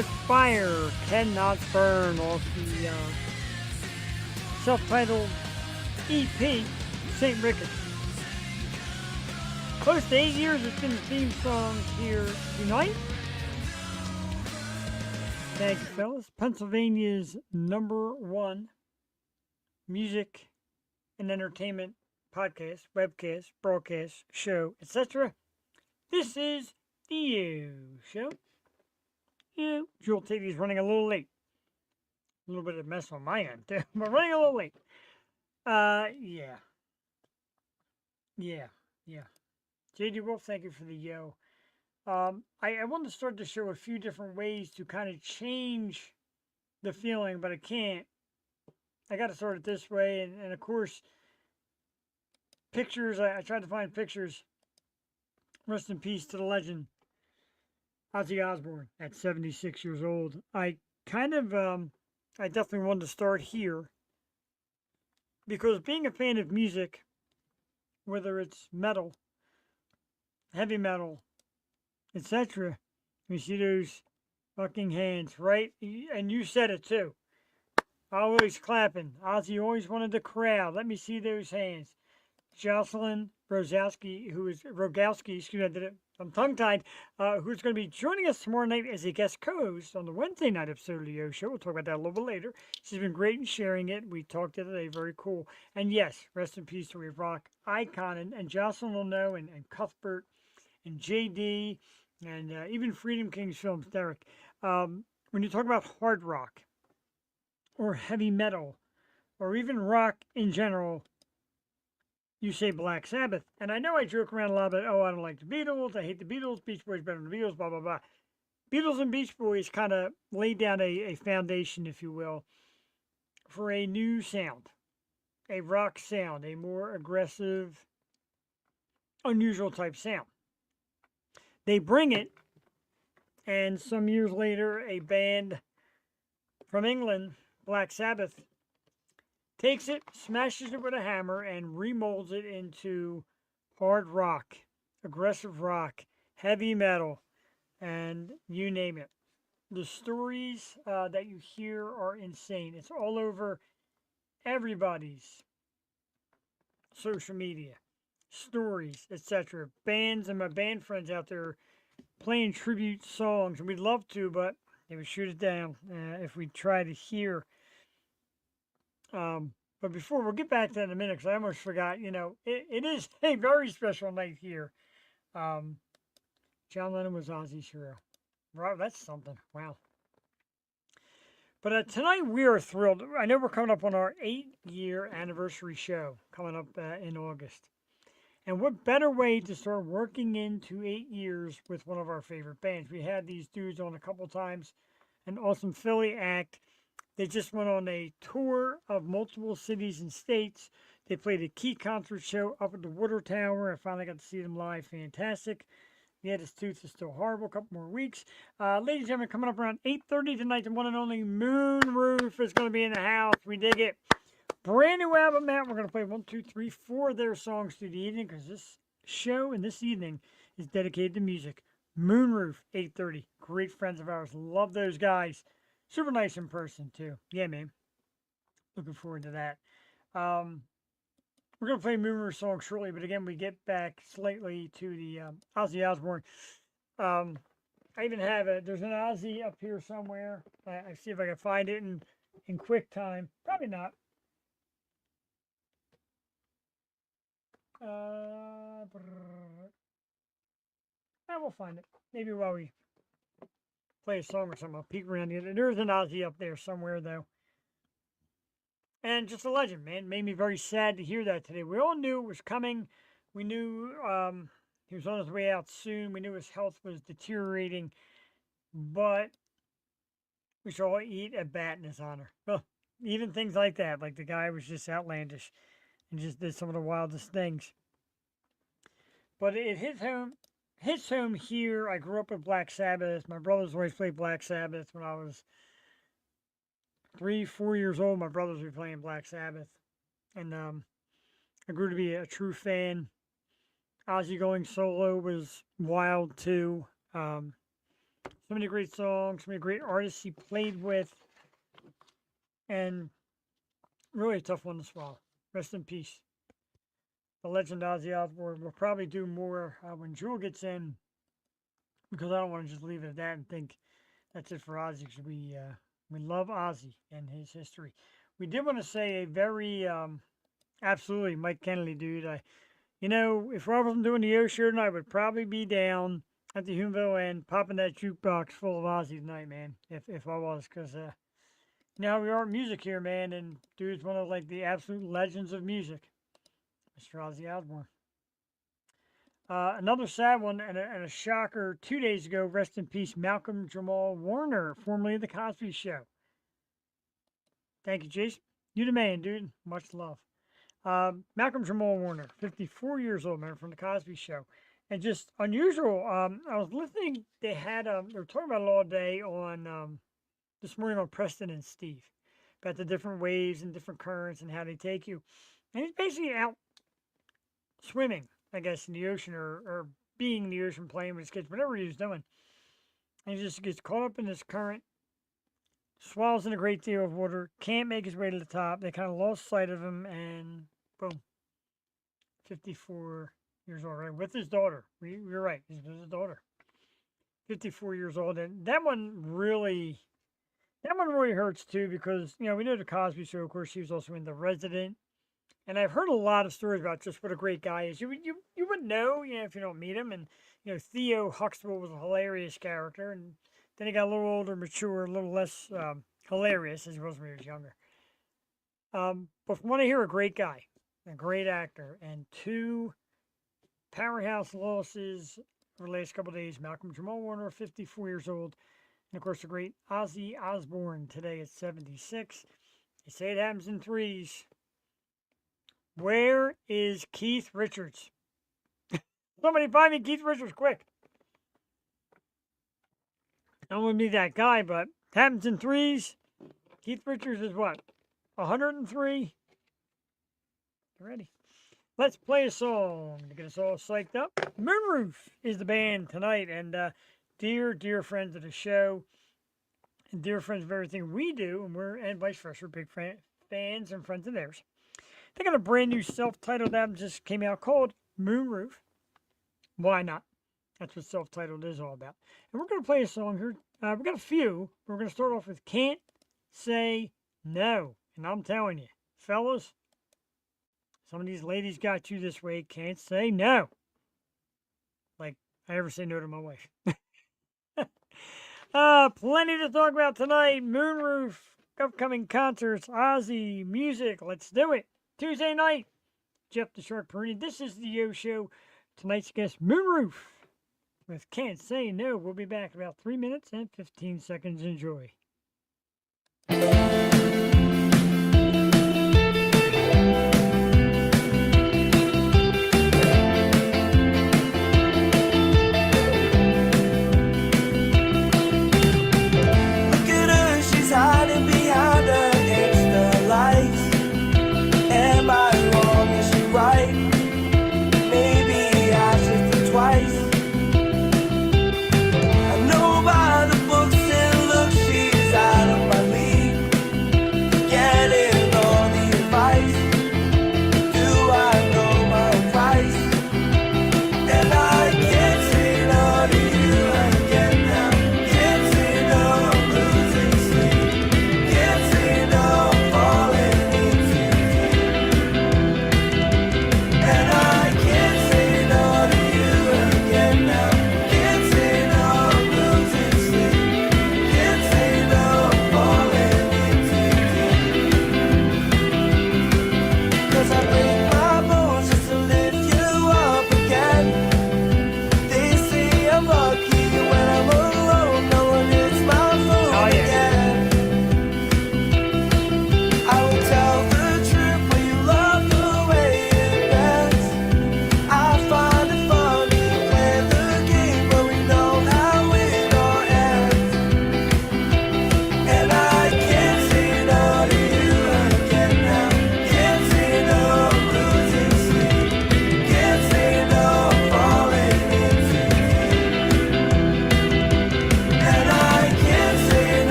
with Fire Cannot Burn off the self-titled EP, St. Ricketts. Close to 8 years it's been the theme song here tonight. Thank you, fellas. Pennsylvania's #1 music and entertainment podcast, webcast, broadcast, show, etc. This is the You Show. Jewel Teti's running a little late. A little bit of mess on my end, too. But running a little late. Yeah. JD Wolf, thank you for the yo. I want to start to show a few different ways to kind of change the feeling, but I can't. I got to start it this way. And of course, pictures. I tried to find pictures. Rest in peace to the legend, Ozzy Osbourne, at 76 years old. I definitely wanted to start here because being a fan of music, whether it's metal, heavy metal, etc., you see those fucking hands, right? And you said it too. Always clapping. Ozzy always wanted the crowd. Let me see those hands. Jocelyn Rogowski, I'm tongue-tied, who's going to be joining us tomorrow night as a guest co-host on the Wednesday night episode of the Yo Show. We'll talk about that a little bit later. She's been great in sharing it. We talked the other day. Very cool. And yes, rest in peace to a rock icon. And Jocelyn will know, and Cuthbert, and JD, and even Freedom Kings Films, Derek. When you talk about hard rock, or heavy metal, or even rock in general, you say Black Sabbath. And I know I joke around a lot about, I don't like the Beatles, I hate the Beatles, Beach Boys better than the Beatles, blah, blah, blah. Beatles and Beach Boys kind of laid down a foundation, if you will, for a new sound, a rock sound, a more aggressive, unusual type sound. They bring it, and some years later, a band from England, Black Sabbath, takes it, smashes it with a hammer, and remolds it into hard rock, aggressive rock, heavy metal, and you name it. The stories that you hear are insane. It's all over everybody's social media, stories, etc. Bands and my band friends out there playing tribute songs, and we'd love to, but they would shoot it down if we try to hear. But before, we'll get back to that in a minute, because I almost forgot, it is a very special night here. John Lennon was Ozzy's hero. Wow, that's something. Wow. But tonight we are thrilled. I know we're coming up on our 8-year anniversary show coming up in August. And what better way to start working into 8 years with one of our favorite bands? We had these dudes on a couple times, an awesome Philly act. They just went on a tour of multiple cities and states. They played a key concert show up at the Water Tower. I finally got to see them live. Fantastic. Yeah, this tooth is still horrible. A couple more weeks. Ladies and gentlemen, coming up around 8:30 tonight, the one and only Moonroof is going to be in the house. We dig it. Brand new album out. We're going to play 1, 2, 3, 4 of their songs through the evening, because this show and this evening is dedicated to music. Moonroof, 8:30. Great friends of ours. Love those guys. Super nice in person, too. Yeah, man. Looking forward to that. We're going to play Moonroof song shortly, but again, we get back slightly to the Ozzy Osbourne. I even have there's an Ozzy up here somewhere. I see if I can find it in quick time. Probably not. We'll find it. Maybe while we play a song or something, I'll peek around the other. There's an Ozzy up there somewhere, though. And just a legend, man. Made me very sad to hear that today. We all knew it was coming. We knew he was on his way out soon. We knew his health was deteriorating. But we should all eat a bat in his honor. Well, even things like that. Like the guy was just outlandish and just did some of the wildest things. But it hits home here. I grew up with Black Sabbath. My brothers always played Black Sabbath when I was 3, 4 years old. My brothers were playing Black Sabbath. And I grew to be a true fan. Ozzy going solo was wild too. So many great songs, so many great artists he played with, and really a tough one to swallow. Rest in peace. The legend Ozzy Osbourne. We'll probably do more when Jewel gets in, because I don't want to just leave it at that and think that's it for Ozzy. Because we love Ozzy and his history. We did want to say a very absolutely Mike Kennedy, dude. If I wasn't doing the O show tonight, I would probably be down at the Humville and popping that jukebox full of Ozzy tonight, man. If I was, because now we are music here, man, and dude's one of like the absolute legends of music, Mr. Ozzy Osbourne. Another sad one and a shocker 2 days ago. Rest in peace, Malcolm Jamal Warner, formerly of the Cosby Show. Thank you, Jason. You the man, dude. Much love. Malcolm Jamal Warner, 54 years old, man, from the Cosby Show. And just unusual. I was listening. They were talking about it all day on this morning on Preston and Steve about the different waves and different currents and how they take you. And he's basically out swimming, I guess, in the ocean or being in the ocean, playing with his kids, whatever he was doing. And he just gets caught up in this current, swallows in a great deal of water, can't make his way to the top. They kind of lost sight of him, and boom, 54 years old, right? With his daughter. You're right, he's with his daughter. 54 years old, and that one really hurts too, because we know the Cosby Show. Of course, he was also in The Resident, and I've heard a lot of stories about just what a great guy is. You wouldn't know, if you don't meet him. And Theo Huxtable was a hilarious character, and then he got a little older, mature, a little less hilarious as he was when he was younger. But from what I hear, a great guy, a great actor, and two powerhouse losses over the last couple of days. Malcolm Jamal Warner, 54 years old. And, of course, the great Ozzy Osbourne today at 76. They say it happens in threes. Where is Keith Richards? Somebody find me Keith Richards, quick. I don't want to be that guy, but it happens in threes. Keith Richards is what? 103? You ready? Let's play a song to get us all psyched up. Moonroof is the band tonight, and dear friends of the show, and dear friends of everything we do, and vice versa, big fans and friends of theirs. They got a brand new self-titled album just came out called Moonroof. Why not? That's what self-titled is all about. And we're going to play a song here. We've got a few. We're going to start off with Can't Say No. And I'm telling you, fellas, some of these ladies got you this way. Can't say no. Like I ever say no to my wife. Plenty to talk about tonight. Moonroof, upcoming concerts, Ozzy, music. Let's do it. Tuesday night, Jeff the Shark Perini. This is the Yo Show. Tonight's guest, Moonroof, with Can't Say No. We'll be back in about 3 minutes and 15 seconds. Enjoy. I know by the books and looks she's out of my league.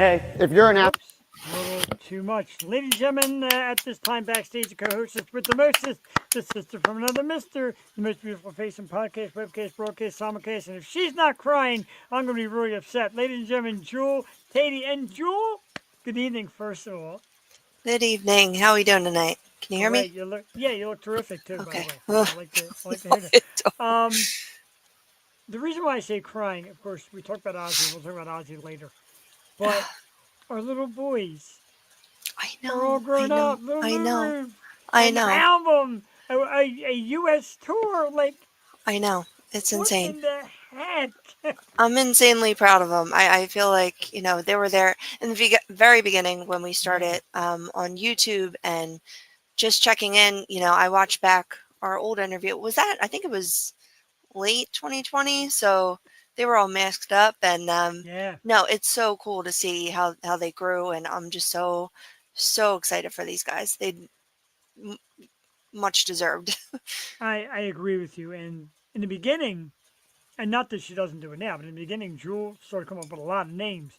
Hey, if you're an app. Whoops. A little too much. Ladies and gentlemen, at this time backstage, the co-hostess with the mostest, the sister from another mister, the most beautiful face in podcast, webcast, broadcast, simulcast, and if she's not crying, I'm going to be really upset. Ladies and gentlemen, Jewel, Teti, and Jewel, good evening, first of all. Good evening. How are we doing tonight? Can you hear Great. me? You look terrific too, by the Okay. way. I like to hear that. The reason why I say crying, of course, we talked about Ozzy. We'll talk about Ozzy later. But our little boys I are all know. I grown know. up. Little I know. Moonroof, I an know. album, a U.S. tour. Like, I know. It's what insane. in the heck? I'm insanely proud of them. I feel like, they were there in the very beginning when we started on YouTube and just checking in. I watched back our old interview. Was that? I think it was late 2020. So they were all masked up. And Yeah. no, it's so cool to see how they grew. And I'm just so excited for these guys. They much deserved. I agree with you. And in the beginning, and not that she doesn't do it now, but in the beginning, Jewel started coming up with a lot of names.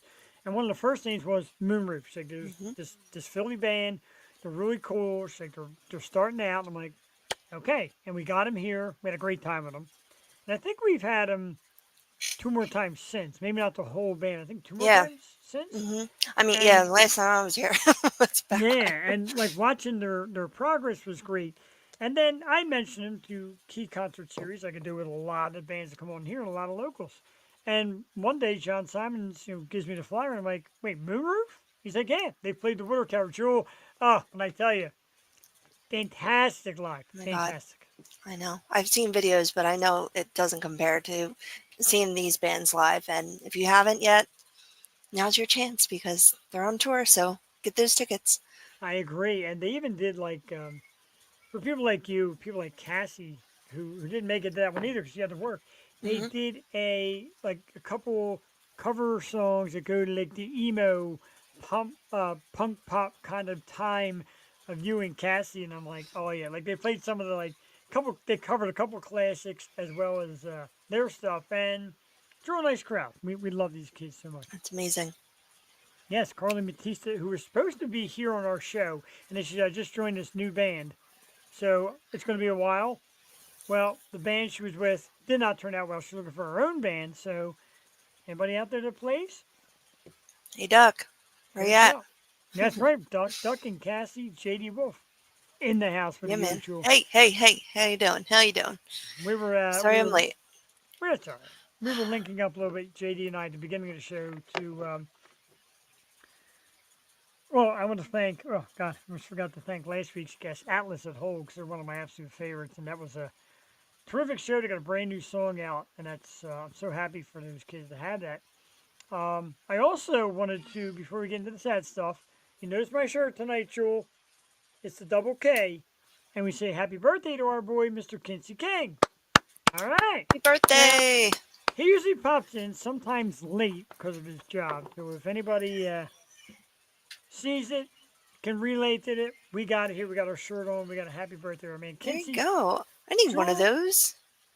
And one of the first names was Moonroof. She's like, there's hmm this Philly band. They're really cool. She's like, they're starting out. And I'm like, okay. And we got him here. We had a great time with him. And I think we've had him two more times since. Maybe not the whole band. I think two more Yeah. times since. hmm I mean, yeah, And the last time I was here was back yeah, and like watching their progress was great. And then I mentioned them to key concert series. I could do with a lot of bands that come on here and a lot of locals. And one day John Simons gives me the flyer and I'm like, wait, Moonroof? He's like, yeah, they played the Water Tower. Jewel, oh, and I tell you, fantastic live, Oh my God. fantastic. I know. I've seen videos, but I know it doesn't compare to seeing these bands live. And if you haven't yet, now's your chance because they're on tour. So get those tickets. I agree. And they even did like for people like you, people like Cassie, who didn't make it to that one either because she had to work, they hmm did a couple cover songs that go to like the emo punk pop kind of time of you and Cassie, and I'm like, oh yeah, like they played some of the like couple, they covered a couple classics as well as their stuff, and drew a nice crowd. We love these kids so much. That's amazing. Yes, Carly Batista, who was supposed to be here on our show, and then she just joined this new band. So it's going to be a while. Well, the band she was with did not turn out well. She's looking for her own band. So, anybody out there that plays, Hey, Duck, where hit you us at? up. That's right, Duck and Cassie, JD Wolf, in the house with Yeah, the man. usual. Hey. How you doing? How you doing? We were, uh, Sorry we I'm were, late. well, that's all right. We were linking up a little bit, JD and I, at the beginning of the show to, well, I want to thank, oh God, I almost forgot to thank last week's guest, Atlas at Hole, because they're one of my absolute favorites, and that was a terrific show. They got a brand new song out, and that's I'm so happy for those kids to have that. I also wanted to, before we get into the sad stuff, you notice my shirt tonight, Jewel. It's the double K, and we say happy birthday to our boy, Mr. Kinsey King. All right. Happy Now, birthday! he usually pops in sometimes late because of his job. So if anybody sees it, can relate to it, we got it here. We got our shirt on. We got a happy birthday, our man There you Kinsey. go. I need one of Jewel, those.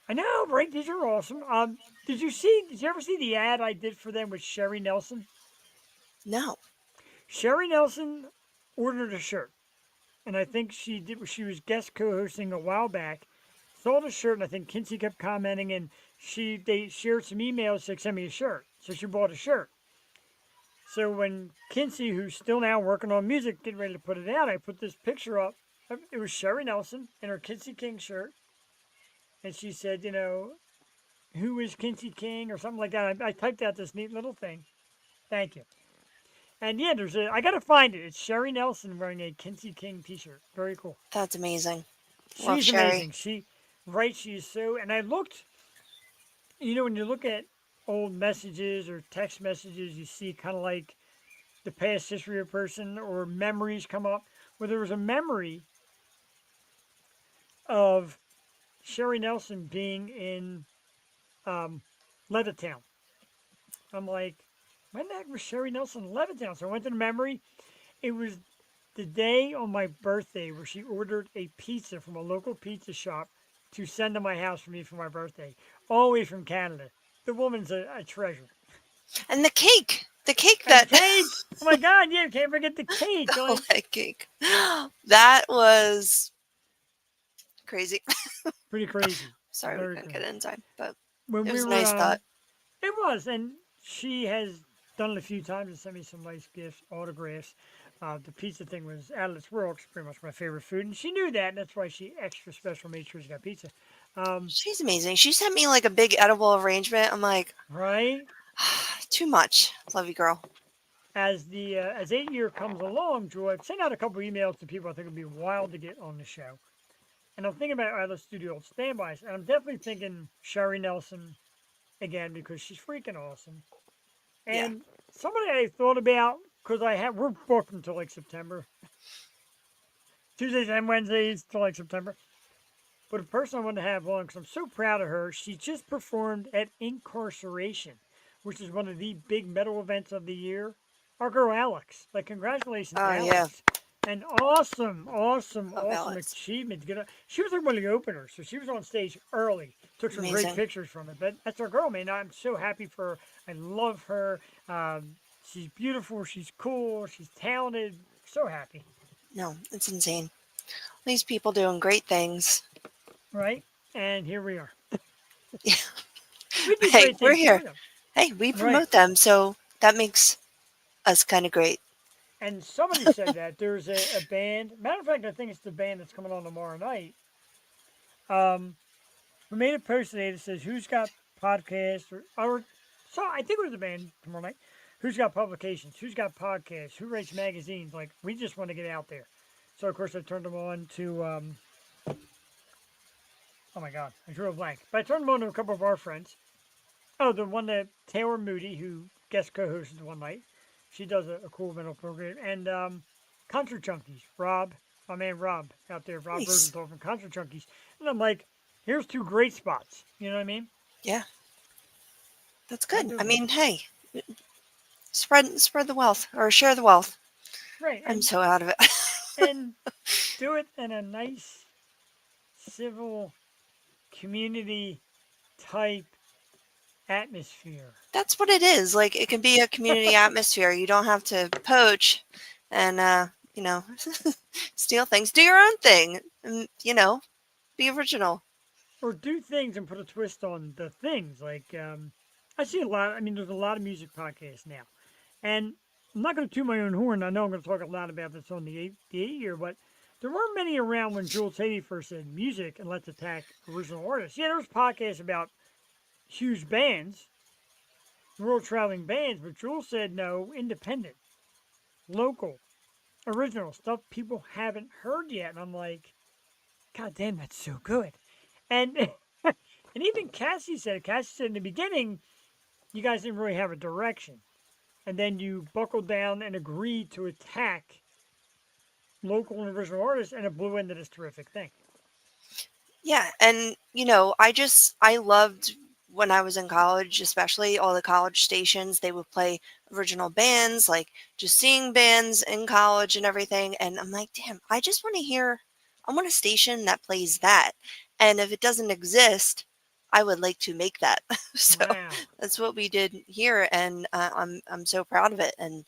I know, right? These are awesome. Did you ever see the ad I did for them with Sherry Nelson? No. Sherry Nelson ordered a shirt, and I think she was guest co-hosting a while back. Saw the shirt, and I think Kinsey kept commenting, and they shared some emails like send me a shirt. So she bought a shirt. So when Kinsey, who's still now working on music, getting ready to put it out, I put this picture up. It was Sherry Nelson in her Kinsey King shirt, and she said, who is Kinsey King or something like that. I typed out this neat little thing. Thank you. And yeah, I gotta find it. It's Sherry Nelson wearing a Kinsey King T-shirt. Very cool. That's amazing. Love She's Sherry. amazing. She is so. And I looked. When you look at old messages or text messages, you see kind of like the past history of a person or memories come up. Well, there was a memory of Sherry Nelson being in Levittown. I'm like, when the heck was Sherry Nelson in Levittown? So I went to the memory. It was the day on my birthday where she ordered a pizza from a local pizza shop to send to my house for me for my birthday, all the way from Canada. The woman's a treasure. And the cake. The cake And that cake. Oh my God! Yeah, can't forget the cake. oh, Like, that cake. That was crazy. pretty crazy. Sorry we Very couldn't get crazy. it in time, but When it we was a were nice thought. it was, and she has done it a few times and sent me some nice gifts, autographs. The pizza thing was out of this world. It's pretty much my favorite food, and she knew that, and that's why she extra special made sure she got pizza. Um, She's amazing. She sent me like a big edible arrangement. I'm like, right too much. Love you, girl. as the as 8 year comes along, Joy, I've sent out a couple emails to people I think would be wild to get on the show, and I'm thinking about either studio standbys, and I'm definitely thinking Sherry Nelson again because she's freaking awesome. Yeah. And somebody I thought about because we're booked until like September, Tuesdays and Wednesdays till like September. But a person I want to have on because I'm so proud of her. She just performed at Incarceration, which is one of the big metal events of the year. Our girl Alex, like congratulations, Oh yeah. Alex. An awesome, awesome, Love awesome Alex. achievement to get her. She was like one of the openers, so she was on stage early. Took some great Amazing. pictures from it. But that's our girl, man. I'm so happy for her. I love her. She's beautiful. She's cool. She's talented. So happy. No, it's insane. These people doing great things. Right? And here we are. Yeah. We do Hey, great we're things here. for them. Hey, we Right. promote them, so that makes us kind of great. And somebody said that there's a band. Matter of fact, I think it's the band that's coming on tomorrow night. Um, who made a post today that says who's got podcasts or so I think it was the band tomorrow night. Who's got publications? Who's got podcasts? Who writes magazines? Like we just want to get out there. So of course I turned them on to oh my god, I drew a blank. But I turned them on to a couple of our friends. Oh, the one that Taylor Moody, who guest co-hosted one night. She does a cool mental program. And Concert Junkies, Rob, my man Rob out there, Rob Nice. Rosenthal from Concert Junkies. And I'm like, here's two great spots. You know what I mean? Yeah, that's I good. do I it. mean, hey, spread the wealth or share the wealth. Right. I'm so out of it. And do it in a nice, civil, community type atmosphere. That's what it is. Like it can be a community atmosphere. You don't have to poach and you know, steal things. Do your own thing. And, you know, be original. Or do things and put a twist on the things. Like, I see a lot. I mean, there's a lot of music podcasts now. And I'm not going to toot my own horn. I know I'm going to talk a lot about this on the 8 year, but there weren't many around when Jules Teti first said music and let's attack original artists. Yeah, there was podcasts about huge bands, world traveling bands, but Jules said no, independent, local, original stuff people haven't heard yet. And I'm like, God damn, that's so good. And and even Cassie said in the beginning, you guys didn't really have a direction. And then you buckled down and agreed to attack local and original artists, and it blew into this terrific thing. Yeah, and you know, I loved when I was in college, especially all the college stations, they would play original bands, like just seeing bands in college and everything. And I'm like, damn, I want a station that plays that. And if it doesn't exist, I would like to make that. So Wow. that's what we did here, and I'm so proud of it. And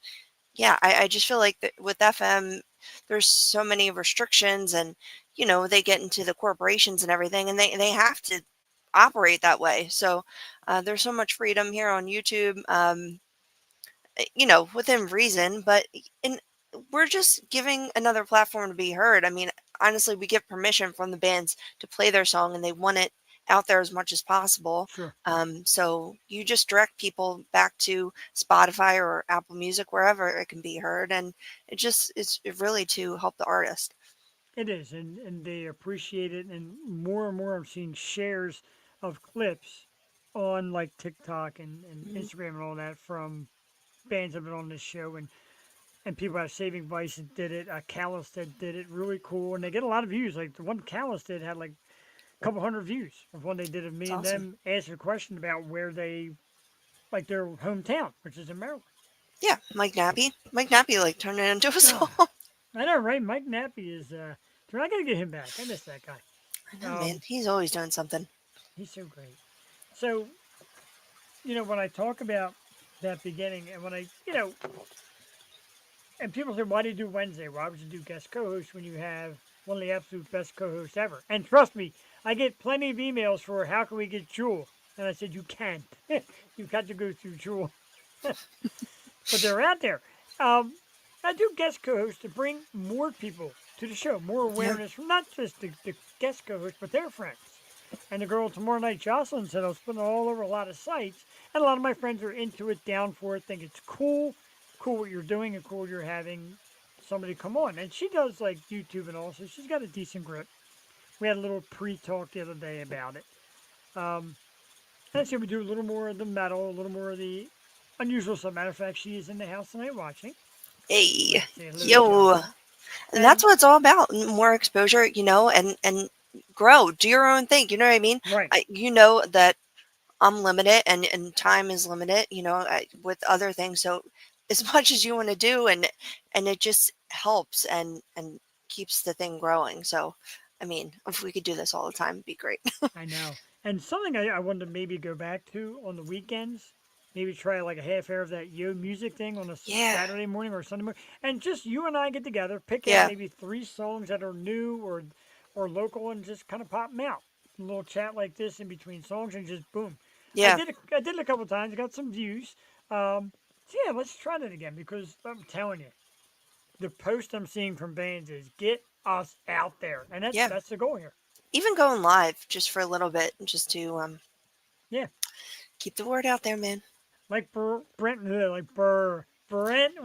yeah, I just feel like that with FM, there's so many restrictions, and you know they get into the corporations and everything, and they have to operate that way. So there's so much freedom here on YouTube, you know, within reason. But in we're just giving another platform to be heard. I mean, honestly, we give permission from the bands to play their song, and they want it out there as much as possible. Sure. So you just direct people back to Spotify or Apple Music, wherever it can be heard, and it's really to help the artist. It is, and they appreciate it, and more I'm seeing shares of clips on like TikTok and Mhm. Instagram and all that from bands that have been on this show, and people have Saving Vice that did it, Callus that did it, really cool, and they get a lot of views. Like the one Callus did had like a couple hundred views of one they did of It's me and awesome. them asking a question about where they like their hometown, which is in Maryland. Yeah, Mike Nappy, like turned it into a song. God, I know, right? Mike Nappy is. We're not gonna get him back. I miss that guy. I know, man. Um, He's always doing something. he's so great. So when I talk about that beginning. And when and people say, why do you do Wednesday? Why would you do guest co-host when you have one of the absolute best co-hosts ever? And trust me, I get plenty of emails for how can we get Jewel? And I said, you can't. You got to go through Jewel. But they're out there. Um, I do guest co-hosts to bring more people to the show, more Yeah. awareness from not just the guest co-hosts, but their friends. And the girl tomorrow night, Jocelyn, said I was putting it all over a lot of sites, and a lot of my friends are into it, down for it, think it's cool, cool what you're doing, and cool you're having somebody come on. And she does like YouTube and all, so she's got a decent grip. We had a little pre-talk the other day about it. Um, and I said we do a little more of the metal, a little more of the unusual stuff. Matter of fact, she is in the house tonight watching. Hey, Say hello to yo. Jocelyn. And that's And what it's all about. More exposure, and grow. Do your own thing. You know what I mean? right, You know that I'm limited and time is limited, with other things. So as much as you want to do and it just helps and keeps the thing growing. So I mean, if we could do this all the time, it'd be great. I know. And something I wanted to maybe go back to on the weekends, maybe try like a half hour of that Yo music thing on a Yeah. Saturday morning or Sunday morning, and just you and I get together, pick out Yeah. maybe three songs that are new or local, and just kind of pop them out. A little chat like this in between songs, and just boom. Yeah. I did it a couple times, got some views. So yeah, let's try that again because I'm telling you, the post I'm seeing from bands is get us out there, and Yeah. that's the goal here. Even going live just for a little bit, just to Yeah. keep the word out there, man. Like Brent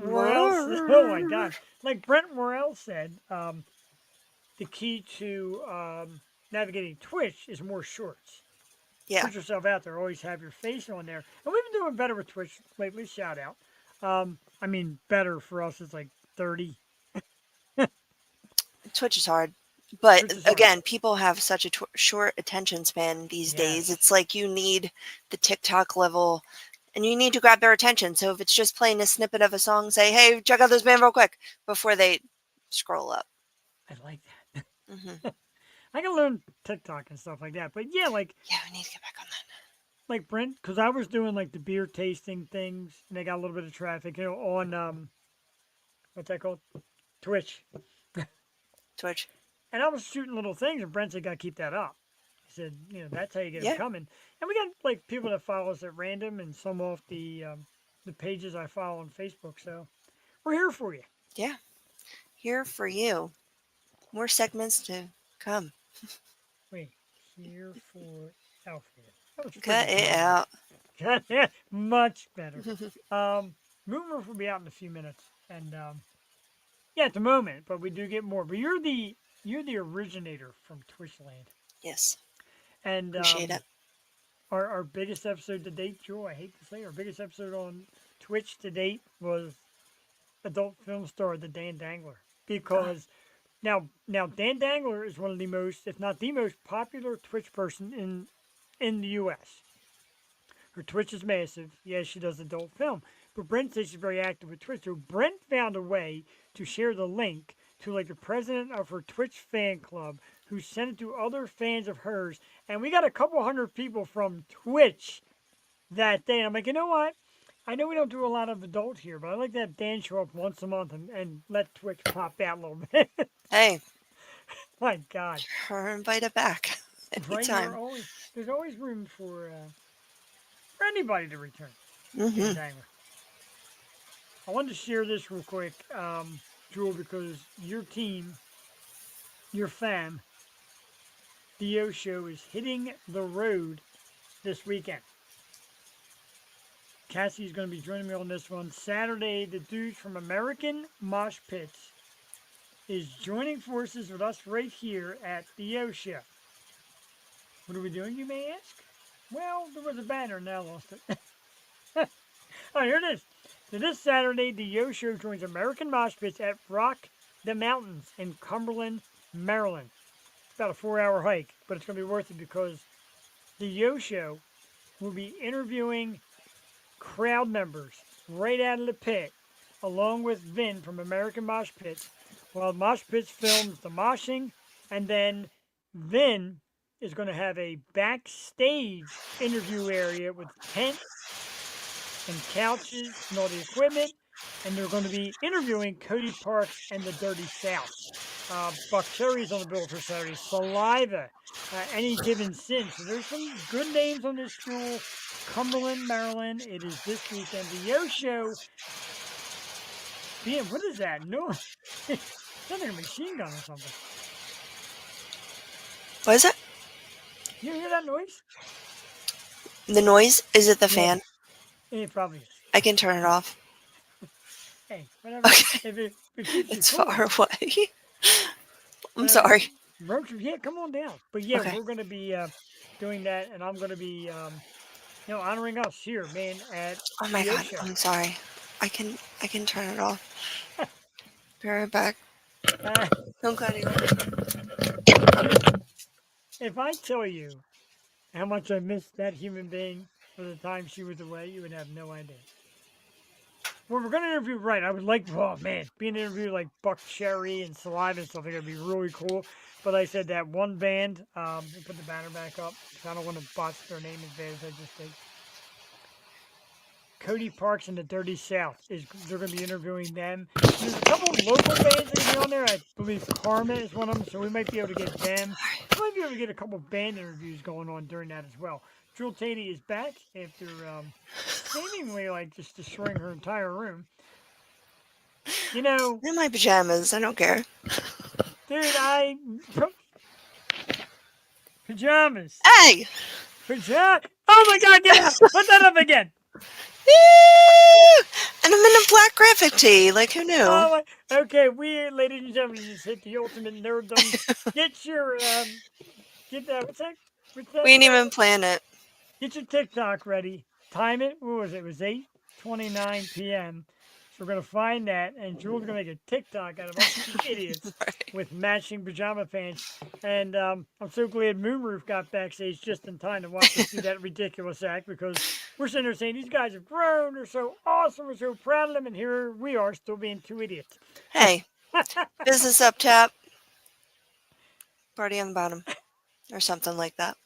Worrell said, oh my God. Like Brent Worrell said, the key to navigating Twitch is more shorts. Yeah. Put yourself out there. Always have your face on there. And we've been doing better with Twitch lately. Shout out. I mean, better for us is like 30. Twitch is hard. But Twitch is hard. again, people have such a short attention span these days. Yes. It's like you need the TikTok level and you need to grab their attention. So if it's just playing a snippet of a song, say, hey, check out this band real quick before they scroll up. I like that. Hmm. I can learn TikTok and stuff like that. But yeah, Yeah, we need to get back on that. like Brent, because I was doing like the beer tasting things, and they got a little bit of traffic, on what's that called, Twitch, Twitch. and I was shooting little things, and Brent said, "Got to keep that up." He said, that's how you get them Yeah. coming, and we got like people that follow us at random, and some off the pages I follow on Facebook, so we're here for you. Yeah. Here for you. More segments to come. Wait, here for Alfred. That was Cut pretty it good. out. Much better. Moonroof will be out in a few minutes, and yeah, at the moment, but we do get more. But you're the originator from Twitchland, Yes. and Appreciate it. our biggest episode to date, Joe. I hate to say, our biggest episode on Twitch to date was adult film star the Dan Dangler, because now Dan Dangler is one of the most, if not the most popular Twitch person in the U.S. Her Twitch is massive. Yes, she does adult film. But Brent says she's very active with Twitch. So Brent found a way to share the link to like the president of her Twitch fan club who sent it to other fans of hers. And we got a couple hundred people from Twitch that day. And I'm like, you know what? I know we don't do a lot of adult here, but I like to have Dan show up once a month and let Twitch pop out a little bit. Hey, My God. we're invited back Right? anytime. There's always room for anybody to return. Mm-hmm. Dangler. I wanted to share this real quick, Jewel, because your team, your fam, the O Show is hitting the road this weekend. Cassie's going to be joining me on this one. Saturday, the dudes from American Mosh Pits is joining forces with us right here at the O Show. What are we doing, you may ask? Well, there was a banner, now I lost it. Oh, here it is. So this Saturday, the Yo Show joins American Mosh Pits at Rock the Mountains in Cumberland, Maryland. It's about a 4-hour hike, but it's going to be worth it because the Yo Show will be interviewing crowd members right out of the pit, along with Vin from American Mosh Pits, while Mosh Pits films the moshing, and then Vin is going to have a backstage interview area with tent and couches and all the equipment. And they're going to be interviewing Cody Parks and the Dirty South. Buck Cherry's on the bill for Saturday. Saliva, Any Given Sin. So there's some good names on this jewel. Cumberland, Maryland. It is this weekend. The Yo Show. What is that? No, it's like a machine gun or something. What is it? You hear that noise? The noise? Is it the Yeah. fan? It probably is. I can turn it off. Hey, whatever. Okay. If it keeps It's you cool. far away. I'm Whatever. sorry. Roaches, yeah, come on down. But yeah, Okay. we're going to be doing that, and I'm going to be, honoring us here, man, at Oh my the Yo god. Show. I'm sorry. I can turn it off. Be right back. Don't cut it. If I tell you how much I miss that human being for the time she was away, you would have no idea. Well, we're going to interview, right? I would like, oh man, being interviewed like Buck Cherry and Saliva and stuff, I think it'd be really cool. But I said that one band, we'll put the banner back up, because I don't want to botch their name as bad as I just did. Cody Parks and the Dirty South they're going to be interviewing them. There's a couple of local bands that are on there. I believe Karma is one of them, so we might be able to get them. We might be able to get a couple of band interviews going on during that as well. Jewel Teti is back after seemingly like just destroying her entire room. You know, In my pajamas. I don't care. dude, pajamas. Hey! Pajamas. Oh my God! Get out! Put that up again. Woo! And I'm in a black graphic tee. Like, who knew? Oh, okay, we, ladies and gentlemen, just hit the ultimate nerddom. Get your, get that, what's that? We didn't even plan it. Get your TikTok ready. Time it, what was it? It was 8:29 p.m. So we're going to find that, and Jewel's going to make a TikTok out of us idiots Right. with matching pajama pants. And I'm so glad Moonroof got backstage just in time to watch us do that ridiculous act, because we're sitting there saying, these guys have grown, they're so awesome, we're so proud of them, and here we are still being two idiots. Hey, business up top, party on the bottom, or something like that.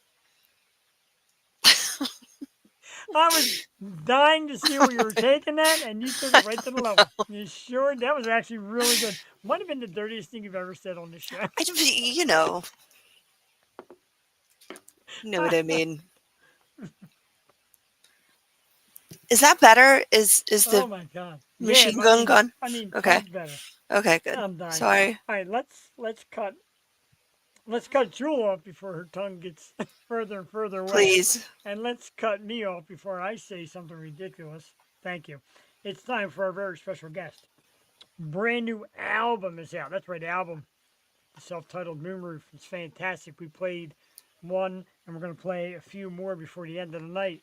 I was dying to see where you were taking that, and you took it right to the level. You sure? That was actually really good. Might have been the dirtiest thing you've ever said on the show. You know what I mean. Is that better? Is Oh the my God! machine Yeah, gun gone? I mean, Okay. much better. Okay, good. I'm dying. Sorry. All right, let's cut Jewel off before her tongue gets further and further away. Please. And let's cut me off before I say something ridiculous. Thank you. It's time for our very special guest. Brand new album is out. That's right, album. The self-titled Moonroof. It's fantastic. We played one, and we're going to play a few more before the end of the night.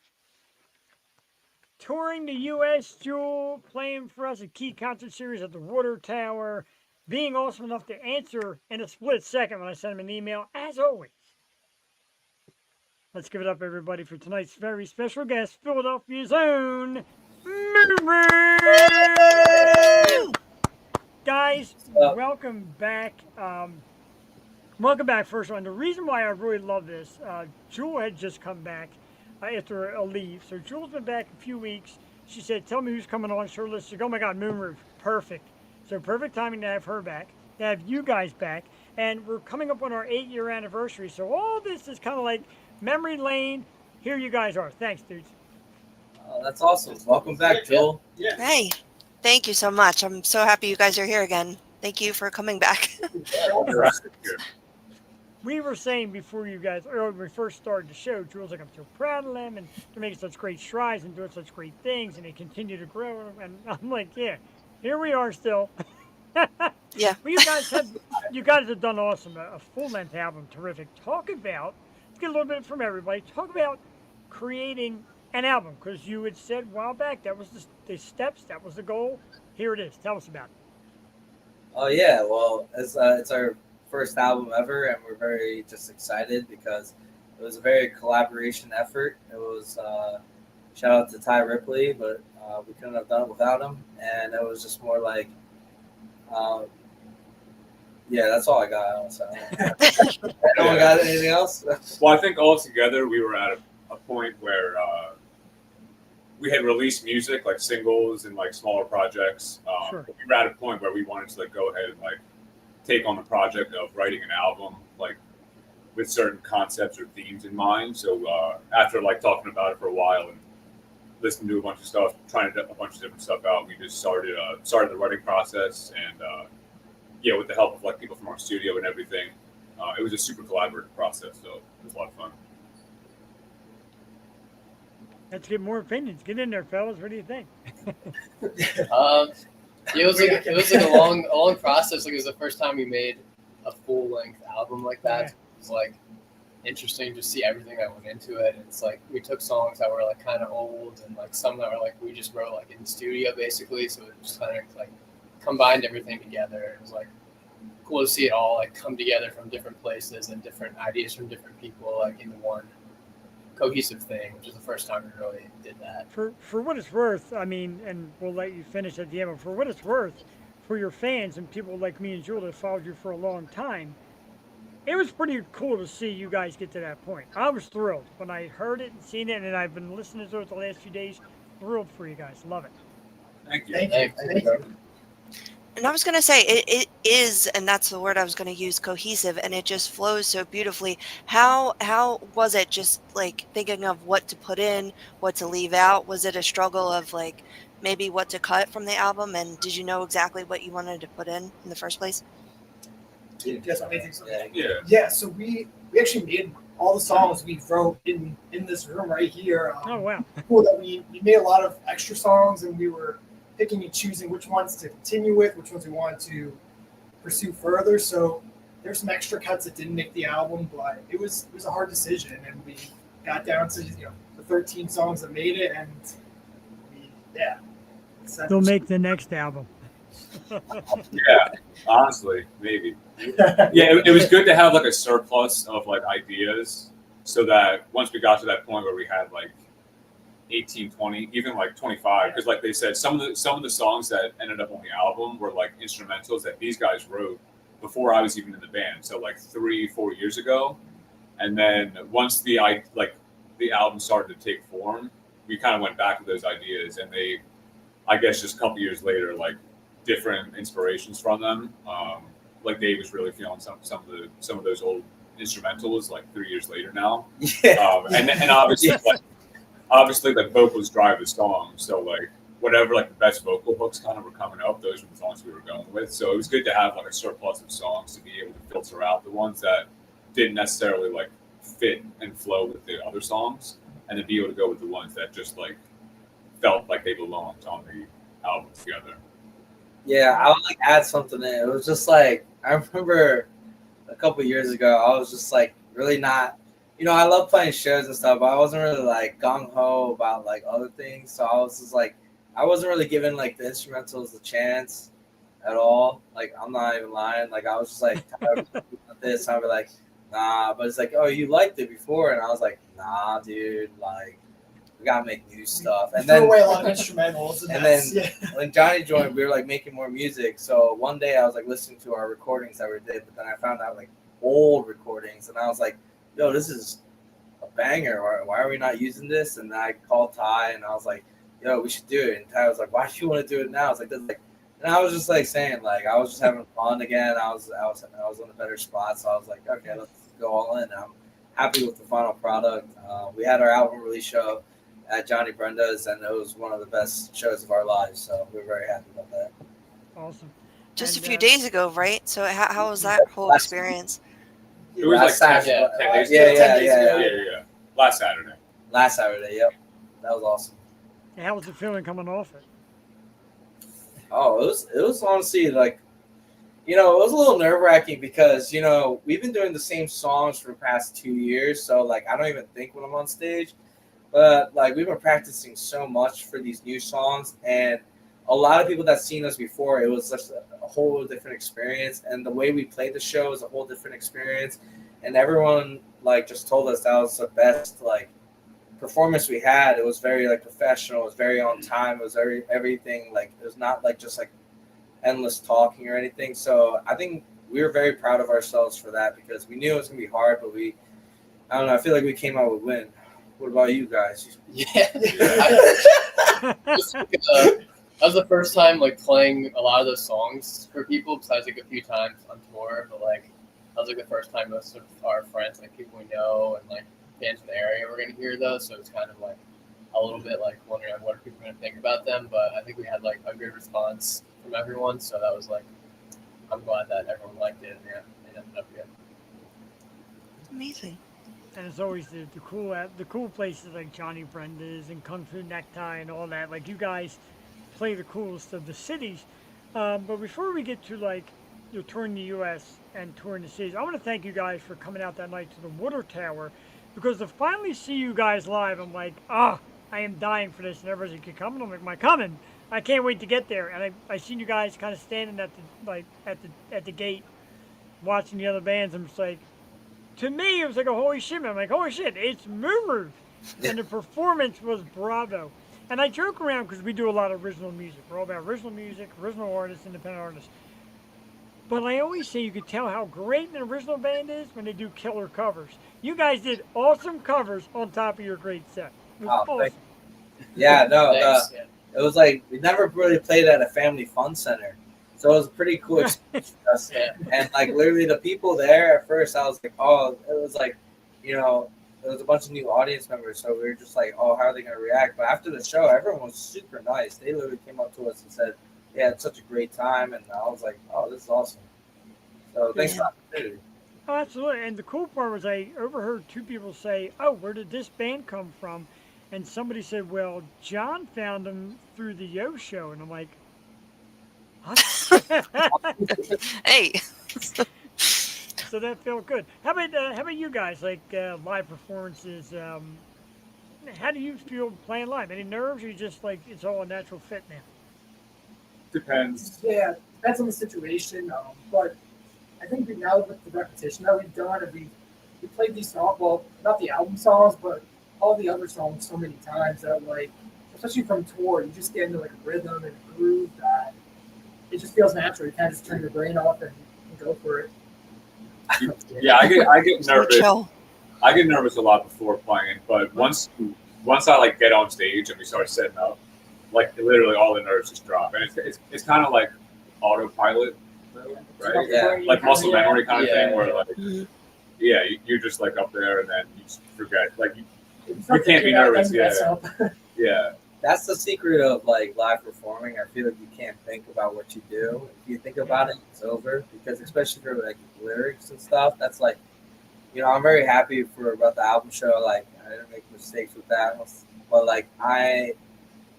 Touring the U.S., Jewel, playing for us a key concert series at the Water Tower, being awesome enough to answer in a split second when I sent him an email, as always. Let's give it up, everybody, for tonight's very special guest, Philadelphia's own Moonroof! Guys, welcome back. Welcome back, first one. The reason why I really love this, Jewel had just come back after a leave. So Jewel's been back a few weeks. She said, tell me who's coming on. Sure, let's go. Oh my God, Moonroof. Perfect. So perfect timing to have her back, to have you guys back. And we're coming up on our 8-year anniversary. So all this is kind of like memory lane. Here you guys are. Thanks, dudes. That's awesome. Welcome back, Joel. Yeah. Hey, thank you so much. I'm so happy you guys are here again. Thank you for coming back. We were saying before you guys, or when we first started the show, Jewel's like, I'm so proud of them, and they're making such great strides and doing such great things, and they continue to grow. And I'm like, yeah, here we are still. Yeah. Well, you guys have done awesome. A full-length album, terrific. Let's get a little bit from everybody. Talk about creating an album, because you had said a while back that was the steps, that was the goal. Here it is. Tell us about it. Oh yeah, well, it's our first album ever, and we're very just excited because it was a very collaboration effort. It was shout out to Ty Ripley, but we couldn't have done it without him, and it was just more like yeah, that's all I got. Anyone got anything else? Well, I think all together we were at a point where we had released music like singles and like smaller projects. Sure. But we were at a point where we wanted to like go ahead and like take on the project of writing an album like with certain concepts or themes in mind. So after like talking about it for a while and listening to a bunch of stuff, trying to do a bunch of different stuff out, we just started the writing process, and yeah, with the help of like people from our studio and everything, it was a super collaborative process. So it was a lot of fun. Let's get more opinions. Get in there, fellas. What do you think? It was like a long process. Like it was the first time we made a full length album like that. Yeah. It was like interesting to see everything that went into it. And it's like we took songs that were like kind of old and like some that were like we just wrote like in the studio basically. So it just kind of like combined everything together. It was like cool to see it all like come together from different places and different ideas from different people like into one cohesive thing, which is the first time we really did that. For what it's worth, I mean, and we'll let you finish at the end, but for what it's worth, for your fans and people like me and Jewel that followed you for a long time, it was pretty cool to see you guys get to that point. I was thrilled when I heard it and seen it, and I've been listening to it the last few days. Thrilled for you guys. Love it. Thank you. Thank you. And I was going to say, it is, and that's the word I was going to use, cohesive, and it just flows so beautifully. How was it just like thinking of what to put in, what to leave out? Was it a struggle of like maybe what to cut from the album? And did you know exactly what you wanted to put in the first place? Yes, I think so. Yeah. Yeah, so we actually made all the songs we wrote in this room right here. Oh, wow. Cool that we made a lot of extra songs, and we were picking and choosing which ones to continue with, which ones we wanted to pursue further. So there's some extra cuts that didn't make the album, but it was a hard decision, and we got down to the 13 songs that made it, and They'll make the next album. Yeah, honestly, maybe. Yeah, it was good to have like a surplus of like ideas, so that once we got to that point where we had like 18, 20, even like 25, because like they said, some of the songs that ended up on the album were like instrumentals that these guys wrote before I was even in the band. So like 3-4 years ago, and then once the album started to take form, we kind of went back to those ideas, and they, I guess, just a couple years later, like different inspirations from them. Like Dave was really feeling some of those old instrumentals like 3 years later now. Yeah. And obviously the vocals drive the song, so like whatever like the best vocal hooks kind of were coming up, those were the songs we were going with. So it was good to have like a surplus of songs to be able to filter out the ones that didn't necessarily like fit and flow with the other songs, and then be able to go with the ones that just like felt like they belonged on the album together. Yeah, I would like add something in. It was just like I remember a couple years ago, I was just like really not, I love playing shows and stuff, but I wasn't really like gung ho about like other things. So I was just like, I wasn't really giving like the instrumentals a chance at all. Like I'm not even lying. Like I was just like tired of this. I'd be like, nah. But it's like, oh, you liked it before, and I was like, nah, dude. Like we gotta make new stuff. And threw then away a lot of instrumentals. And then when Johnny joined, we were like making more music. So one day I was like listening to our recordings that we did, but then I found out like old recordings, and I was like, yo, this is a banger. Why are we not using this? And then I called Ty, and I was like, yo, we should do it. And Ty was like, why do you want to do it now? I was like, this is like, and I was just like saying, like, I was just having fun again. I was in a better spot, so I was like, okay, let's go all in. I'm happy with the final product. We had our album release show at Johnny Brenda's, and it was one of the best shows of our lives. So we're very happy about that. Awesome. Just And, a few days ago, right? So how was that whole experience? It was like Saturday. 10 days Yeah, ago. yeah, yeah. Yeah. Last Saturday. Last Saturday, yep. That was awesome. how was it feeling coming off it? Oh, it was honestly like, it was a little nerve wracking because, we've been doing the same songs for the past 2 years. So like, I don't even think when I'm on stage, but like we've been practicing so much for these new songs, and a lot of people that seen us before, it was just a whole different experience. And the way we played the show is a whole different experience. And everyone like just told us that was the best like performance we had. It was very like professional. It was very on time. It was everything. Like it was not like just like endless talking or anything. So I think we were very proud of ourselves for that, because we knew it was gonna be hard, but I don't know. I feel like we came out with a win. What about you guys? Yeah. Just, that was the first time like playing a lot of those songs for people. Besides like a few times on tour, but like that was like the first time most of our friends, like people we know and like fans in the area, were gonna hear those. So it's kind of like a little bit like wondering like, what are people gonna think about them. But I think we had like a good response from everyone, so that was like I'm glad that everyone liked it. And yeah, it ended up good. Amazing. And it's always the cool places like Johnny Brenda's and Kung Fu Necktie and all that. Like you guys play the coolest of the cities. But before we get to like your touring the U.S. and touring the cities, I want to thank you guys for coming out that night to the Water Tower, because to finally see you guys live, I'm like, I am dying for this. And everybody's like, you coming? I'm like, am I coming? I can't wait to get there. And I seen you guys kind of standing at the gate, watching the other bands. I'm just like, to me, it was like a holy shit. I'm like, holy shit, it's Moonroof. And the performance was bravo. And I joke around because we do a lot of original music. We're all about original music, original artists, independent artists. But I always say you can tell how great an original band is when they do killer covers. You guys did awesome covers on top of your great set. It was awesome. Yeah, no, Thanks, yeah. it was like we never really played at a family fun center. So it was a pretty cool experience for us. Yeah. And like literally the people there at first, I was like, oh, it was like, you know, there was a bunch of new audience members. So we were just like, oh, how are they going to react? But after the show, everyone was super nice. They literally came up to us and said, yeah, it's such a great time. And I was like, oh, this is awesome. So thanks for the opportunity. Oh, absolutely. And the cool part was I overheard two people say, oh, where did this band come from? And somebody said, well, John found them through the Yo Show. And I'm like, what? Hey. So that felt good. How about you guys? Like live performances. How do you feel playing live? Any nerves, or you just like it's all a natural fit now? Depends. Yeah, depends on the situation. But I think now with the repetition that we've done, and we played these songs, well, not the album songs, but all the other songs so many times that like, especially from tour, you just get into like a rhythm and a groove that it just feels natural. You kind of just turn your brain off and go for it. Yeah, I get nervous. Chill. I get nervous a lot before playing, but once I like get on stage and we start setting up, like literally all the nerves just drop, and it's kind of like autopilot, right? Yeah. Like muscle memory kind of Yeah. thing, where like you're just like up there and then you just forget, like you can't be Yeah, nervous. then mess up. Yeah. That's the secret of like live performing. I feel like you can't think about what you do. If you think about it, it's over. Because especially for like lyrics and stuff, that's like, you know, I'm very happy about the album show. Like I didn't make mistakes with that, but like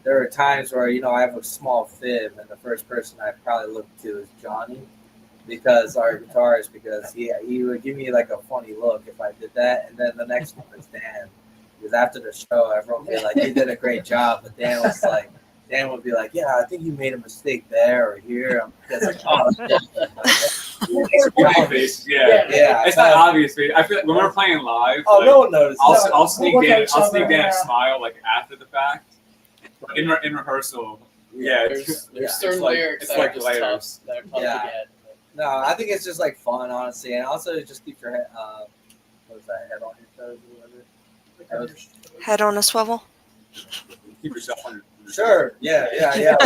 there are times where you know I have a small fib, and the first person I probably look to is Johnny, because our guitarist, because he would give me like a funny look if I did that, and then the next one is Dan. Because after the show, everyone would be like, "You did a great job," but Dan would be like, "Yeah, I think you made a mistake there or here." I'm just like, "Oh, yeah." It's not obvious, but I feel like when we're playing live, Oh, like, no one noticed. I'll sneak in Yeah. a smile like after the fact. But in rehearsal, There's certain lyrics it's that like are just layers. tough, that are tough Yeah. to get. No, I think it's just like fun, honestly, and also it just keeps your head. What is that? Head on your toes or whatever. Head on a swivel. Keep yourself on your Sure. Yeah. Yeah.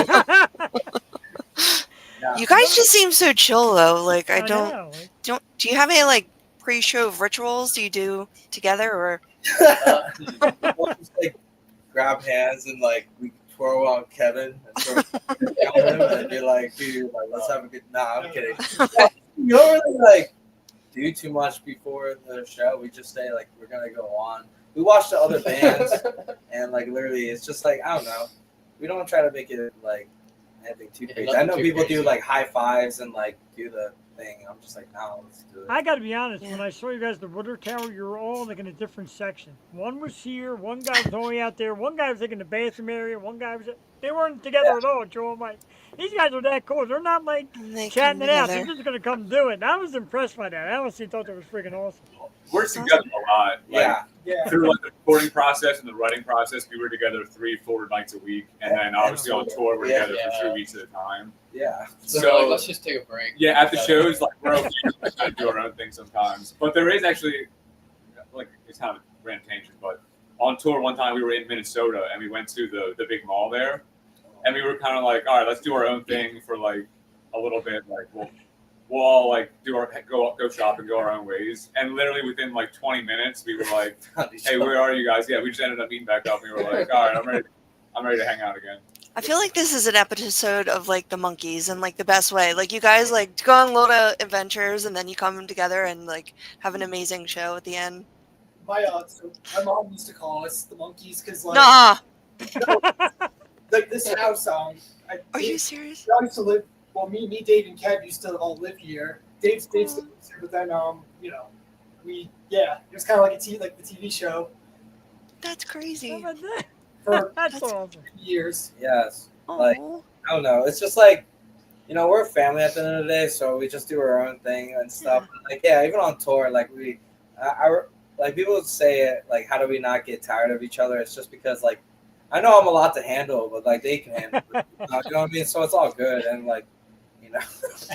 You guys just seem so chill though. Like I don't know, like, do you have any like pre-show rituals you do together or We'll just like grab hands and like we twirl on Kevin and sort of down him and be like, dude, like, let's have a good. Nah, I'm kidding. You don't really like do too much before the show. We just say like we're gonna go on. We watch the other bands and like literally, it's just like I don't know. We don't try to make it like anything too crazy. I know people do like high fives and like do the thing. I'm just like, no, let's do it. I got to be honest. When I saw you guys at the Water Tower, you were all like in a different section. One was here. One guy was only out there. One guy was like in the bathroom area. One guy was. They weren't together at all. Joel and Mike. These guys are that cool. They're not like they chatting come it out. together? They're just gonna come do it. And I was impressed by that. I honestly thought that was freaking awesome. We're together a lot. Like, Yeah. through like the recording process and the writing process, we were together 3-4 nights a week, and then obviously on tour we're together for 3 weeks at a time. Yeah. So we're like, let's just take a break. Yeah, at the shows, like we're okay to kind of do our own thing sometimes. But there is actually, like, it's kind of a random tangent, but on tour one time we were in Minnesota and we went to the big mall there, and we were kind of like, all right, let's do our own thing for like a little bit. Like we'll all like do our go shop and go our own ways. And literally within like 20 minutes, we were like, hey, where are you guys? Yeah, we just ended up meeting back up. And we were like, all right, I'm ready to hang out again. I feel like this is an episode of like the Monkeys in like the best way. Like you guys like go on a lot of adventures and then you come together and like have an amazing show at the end. So my mom used to call us the Monkeys because like Nah, like this house are you serious? I used to live. Well, me, Dave, and Kev used to all live here. Dave's still lives here, but then it was kind of like like the TV show That's How crazy. about that? for That's awesome. years. Yes. Like, Oh, I don't know. It's just like, we're a family at the end of the day, so we just do our own thing and stuff. Like, yeah, even on tour, like like people would say it, like, how do we not get tired of each other? It's just because, like, I know I'm a lot to handle, but like they can handle it. You know what I mean? So it's all good, and like,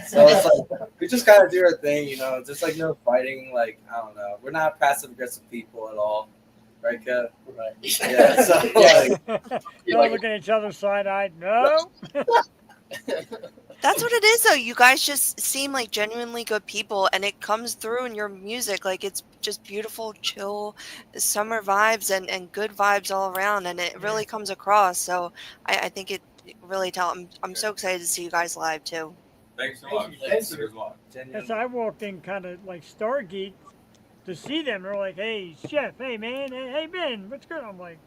so it's like we just gotta do our thing, just like no fighting. Like, I don't know, we're not passive aggressive people at all, right, Kev? Right. Yeah. So like, Y'all looking at each other side-eyed. No. that's what it is though. You guys just seem like genuinely good people and it comes through in your music. Like it's just beautiful, chill, summer vibes and good vibes all around and it really comes across. So I think it really I'm so excited to see you guys live too. Thanks so Thank much. you. Thank It you. was a lot. As I walked in kind of like Stargate to see them. They're like, hey, chef, hey, man, hey, Ben, what's good? I'm like,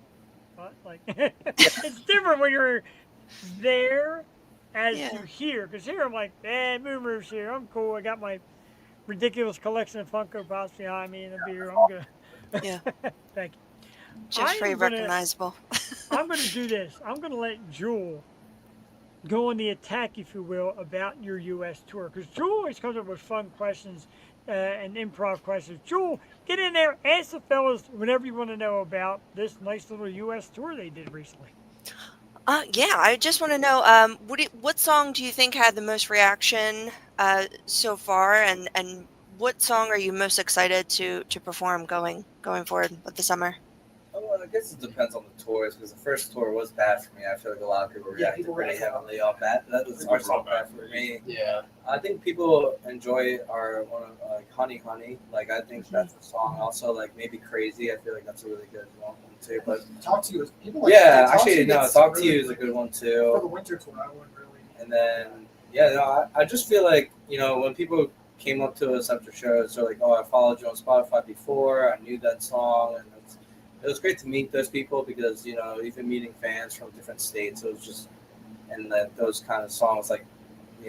what? Like, it's different when you're there as Yeah. you here. Because here I'm like, Moonroof's here. I'm cool. I got my ridiculous collection of Funko Pops behind me and a beer. I'm good. Yeah. Thank you. Just very I'm gonna- recognizable. I'm going to do this. I'm going to let Jewel go on the attack, if you will, about your U.S. tour. Because Jewel always comes up with fun questions and improv questions. Jewel, get in there, ask the fellas whatever you want to know about this nice little U.S. tour they did recently. Yeah, I just want to know, what song do you think had the most reaction so far, and what song are you most excited to perform going forward with the summer? Well, I guess it depends on the tours because the first tour was bad for me. I feel like a lot of people reacted pretty heavily off that. That was our song bad for me. Yeah. I think people enjoy our one of Honey Honey. Like I think that's a song. Also, like maybe Crazy. I feel like that's a really good one too. But Talk to You. People like yeah, Talk to actually You no, gets Talk to really You is a good one for too. the winter tour. I wouldn't really. And then I just feel like when people came up to us after shows, they're like, oh, I followed you on Spotify before. I knew that song, and it was great to meet those people because even meeting fans from different states, it was just and those kind of songs like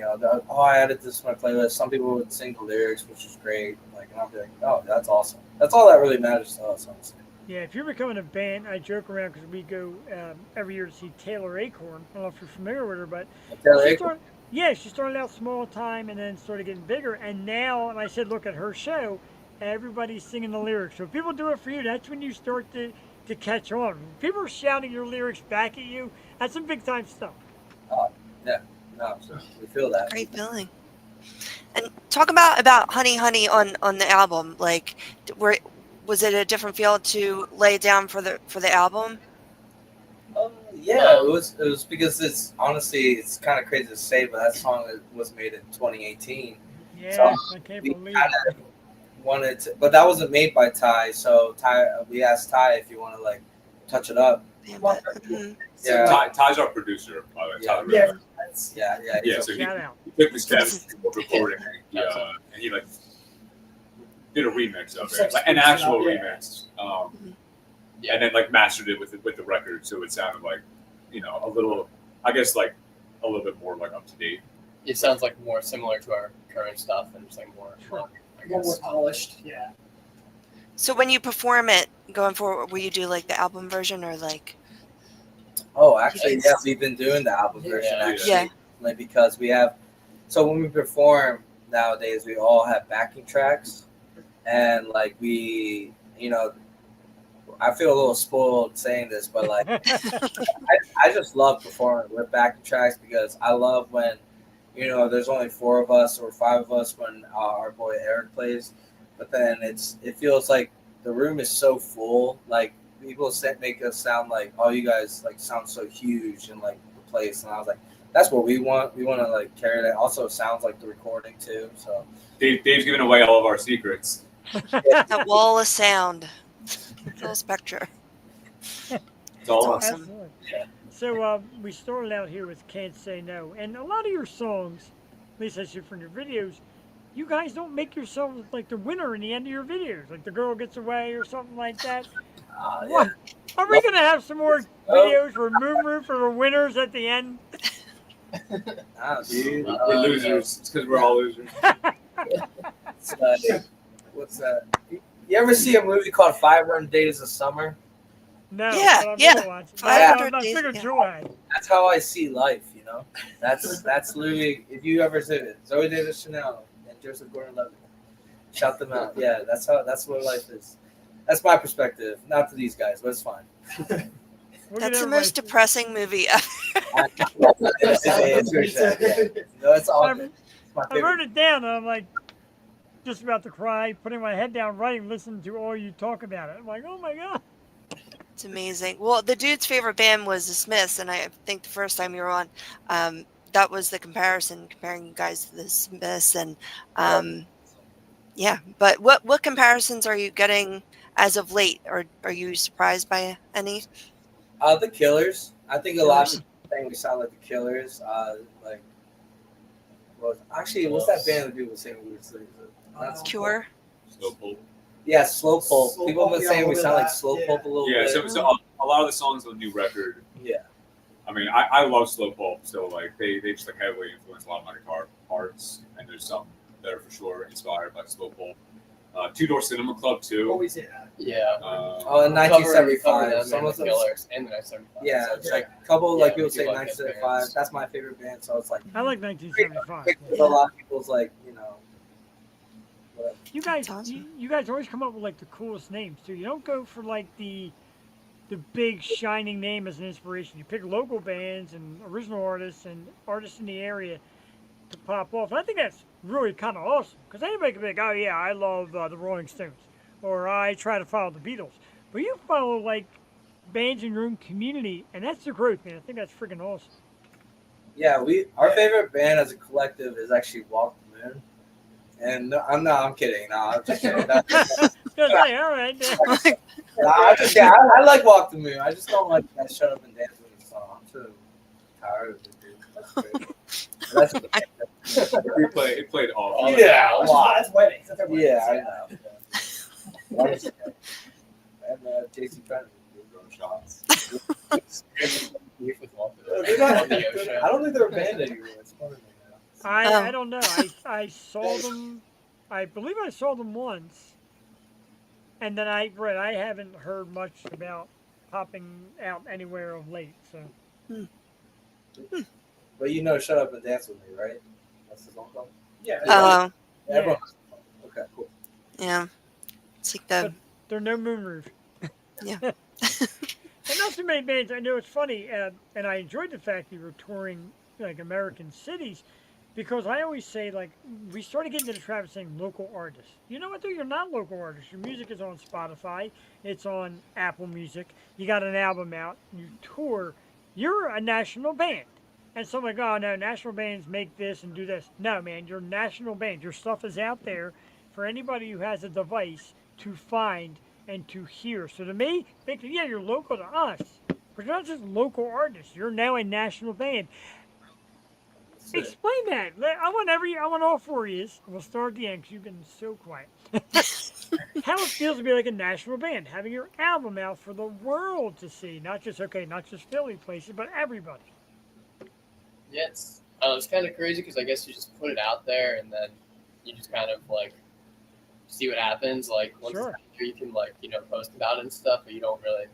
I added this to my playlist. Some people would sing the lyrics, which is great. Like, and I'll be like, oh, that's awesome. That's all that really matters to us, honestly. Yeah, if you're becoming a band, I joke around because we go every year to see Taylor Acorn. I don't know if you're familiar with her, but she started out small time and then started getting bigger. And now, and I said, look at her show, everybody's singing the lyrics. So if people do it for you, that's when you start to catch on. When people are shouting your lyrics back at you, that's some big time stuff. No, we feel that. Great feeling. And talk about Honey Honey on the album. Like, was it a different feel to lay it down for the album? Yeah, it was because it's kind of crazy to say, but that song was made in 2018. Yeah, So I can't we believe kinda it. wanted to, but that wasn't made by Ty. So we asked Ty if you want to like touch it up. Yeah. Ty's our producer, by the way. Yeah. Tyler Yeah, River. Yeah. So Shout out. he took the steps of recording, and he like did a remix of it, like an actual remix. And then like mastered it with the record, so it sounded like a little, I guess like a little bit more like up to date. It sounds like more similar to our current stuff and just like more fun, I more guess. polished. Yeah. So when you perform it going forward, will you do like the album version or like? Oh, actually, yeah, we've been doing the album version actually, Yeah. like because we have. So when we perform nowadays, we all have backing tracks, and like we, I feel a little spoiled saying this, but like I just love performing with backing tracks because I love when, there's only 4 of us or 5 of us when our boy Eric plays, but then it feels like the room is so full, like people make us sound like, oh, you guys like sound so huge and like the place, and I was like, that's what we want. We want to like carry that. Also, it sounds like the recording too. So Dave's giving away all of our secrets. That wall of sound. Full spectrum. It's all That's awesome. Excellent. Yeah. So we started out here with "Can't Say No," and a lot of your songs, at least I see from your videos, you guys don't make yourselves like the winner in the end of your videos, like the girl gets away or something like that. yeah. What? Are we gonna have some more videos where Moonroof are the winners at the end? Dude, We're losers. It's because we're all losers. What's that? You ever see a movie called 500 Days of Summer? No. Yeah, but I'm yeah. gonna watch it. 500 I days, figured yeah. Joy. That's how I see life, you know. That's literally, if you ever see it, Zoe Davis Chanel and Joseph Gordon-Levitt, shout them out. Yeah, that's what life is. That's my perspective. Not to these guys, but it's fine. We'll That's get the most everybody- depressing movie ever. It's very sad, yeah. No, it's all good. It's my I favorite. wrote it down, and I'm like, just about to cry, putting my head down, writing, listening to all you talk about it. I'm like, oh my god. It's amazing. Well, the dude's favorite band was the Smiths, and I think the first time you were on, that was the comparing you guys to the Smiths, and yeah. But what comparisons are you getting as of late, or are you surprised by any? The Killers. I think a lot of people think we sound like the Killers. Like, what's that band that people were saying we were saying? That's Cure. Slow pulp. Yeah, Slow Pulp. Slow People have Pulp, been yeah, saying a we little sound bit like of Slow that, Pulp a little Yeah, bit. so a lot of the songs on the new record. Yeah. I mean, I love slow pulp, so like they just like heavily influence a lot of my guitar parts, and there's some that are for sure inspired by slow pulp. Two Door Cinema Club too. Always, yeah. Yeah. Oh, in We cover 1975. them Some and of the them. Killers in the 1975. Yeah, so it's like a couple like Yeah, people we say do like those 1975. bands. That's my favorite band, so it's like I like 1975. a lot of people's like, you know. But You guys, That's awesome. you guys always come up with like the coolest names too. You don't go for like the big shining name as an inspiration. You pick local bands and original artists and artists in the area to pop off. And I think that's really kind of awesome because anybody can be like, oh yeah, I love the Rolling Stones, or I try to follow the Beatles. But you follow like bands in your own community, and that's the growth, man. I think that's freaking awesome. yeah, our favorite band as a collective is actually Walk the Moon. And I'm kidding. No, I'm just kidding. Just say, all right. I'm just kidding. I like Walk the Moon. I just don't like that Shut Up and Dance with Me song. I'm too tired of it, dude. That's great. It played all. Yeah, a That's lot. that's weddings. That's every Yeah, I weddings, know. That is great. And JC Penn. Throwing shots. Beef with Walter. They're not- On the ocean. I don't think they're a band anymore. It's funny now. I don't know. I saw them. I believe I saw them once, and then I haven't heard much about popping out anywhere of late. So But you know, Shut Up and Dance with Me, right? That's the song called. Yeah. Oh, Everyone. Okay, cool. yeah. It's like the they're no Moonroof. Yeah. And not too many bands. I know it's funny, and I enjoyed the fact you were touring like American cities, because I always say like we started getting to the trap of saying local artists. You know what though? You're not local artists. Your music is on Spotify. It's on Apple Music. You got an album out. You tour. You're a national band. And some like, oh no, national bands make this and do this. No, man, you're a national band. Your stuff is out there for anybody who has a device to find and to hear. So to me, yeah, you're local to us, but you're not just local artists. You're now a national band. Explain that. I want all four of you. We'll start at the end because you've been so quiet. How it feels to be like a national band, having your album out for the world to see, not just Philly places, but everybody. Yeah, it's kind of crazy because I guess you just put it out there and then you just kind of like see what happens. Like once Sure. it's out there, you can like post about it and stuff, but you don't really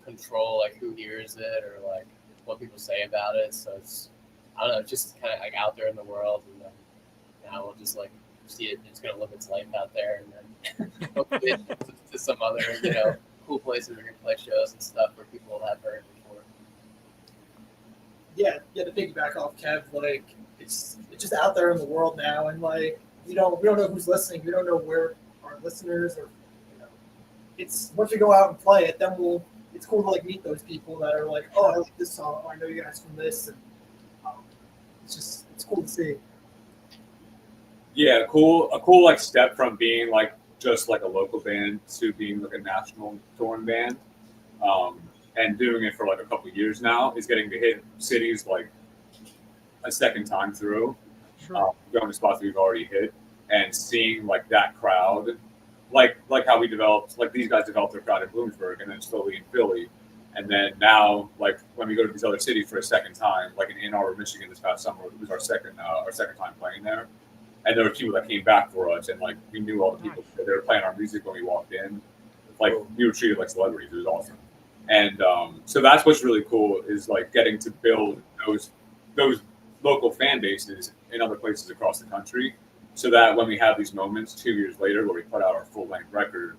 control like who hears it or like what people say about it. So it's I don't know, it's just kind of like out there in the world, and then now we'll just like see it. It's gonna live its life out there, and then hopefully it gets to some other cool places we can play shows and stuff where people have heard it before. Yeah, to piggyback off Kev, like it's just out there in the world now, and like we don't know who's listening. We don't know where our listeners are. It's once we go out and play it, then we'll it's cool to like meet those people that are like, oh, I like this song. Oh, I know you guys from this, and um, it's cool to see. Yeah, a cool like step from being like just like a local band to being like a national touring band, and doing it for like a couple of years now is getting to hit cities like a second time through, Sure. going to spots that we've already hit, and seeing like that crowd, like how we developed, like these guys developed their crowd in Bloomsburg, and then slowly in Philly, and then now like when we go to these other cities for a second time, like in Ann Arbor, Michigan this past summer, it was our second time playing there, and there were people that came back for us, and like we knew all the people. They were playing our music when we walked in, like we were treated like celebrities. It was awesome, and so that's what's really cool is like getting to build those local fan bases in other places across the country, so that when we have these moments 2 years later where we put out our full length record,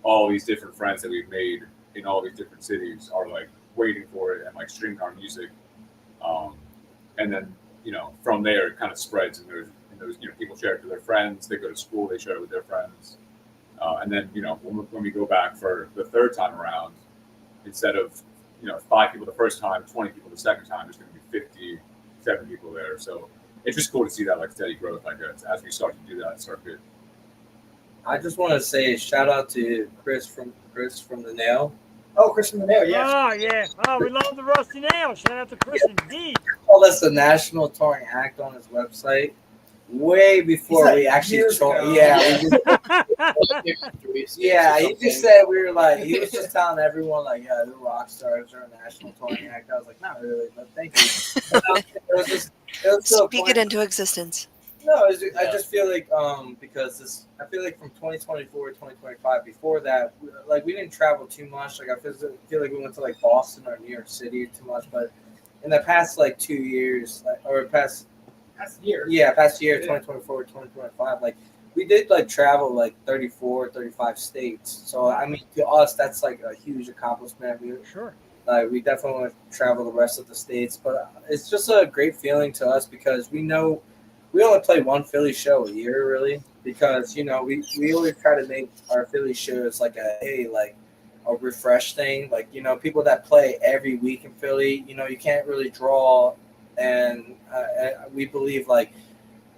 all these different friends that we've made in all these different cities are like waiting for it and like streaming our music, and then from there it kind of spreads, and those people share it to their friends. They go to school, they share it with their friends, and then when we go back for the third time around, instead of 5 people the first time, 20 people the second time, there's going to be 57 people there. So it's just cool to see that like steady growth, I guess, as we start to do that circuit. I just want to say shout out to Chris from the Nail. Oh, Chris from the Nail, yeah. Oh, yeah. Oh, we love the Rusty Nail. Shout out to Chris indeed. Called us a national touring act on his website way before we actually toured. Yeah, yeah. He just said we were like, he was just telling everyone like, yeah, the rock stars are a national touring act. I was like, not really, but thank you. It was so Speak it into existence. No, I just feel like because I feel like from 2024 to 2025, before that, like we didn't travel too much. Like I feel like we went to like Boston or New York City too much, but in the past like 2 years, past year, 2024 to 2025, like we did like travel like 34, 35 states. So I mean, to us, that's like a huge accomplishment. Sure. We definitely want to travel the rest of the states, but it's just a great feeling to us because we know. We only play one Philly show a year, really, because we always try to make our Philly shows like a refresh thing. Like people that play every week in Philly, you can't really draw, and we believe like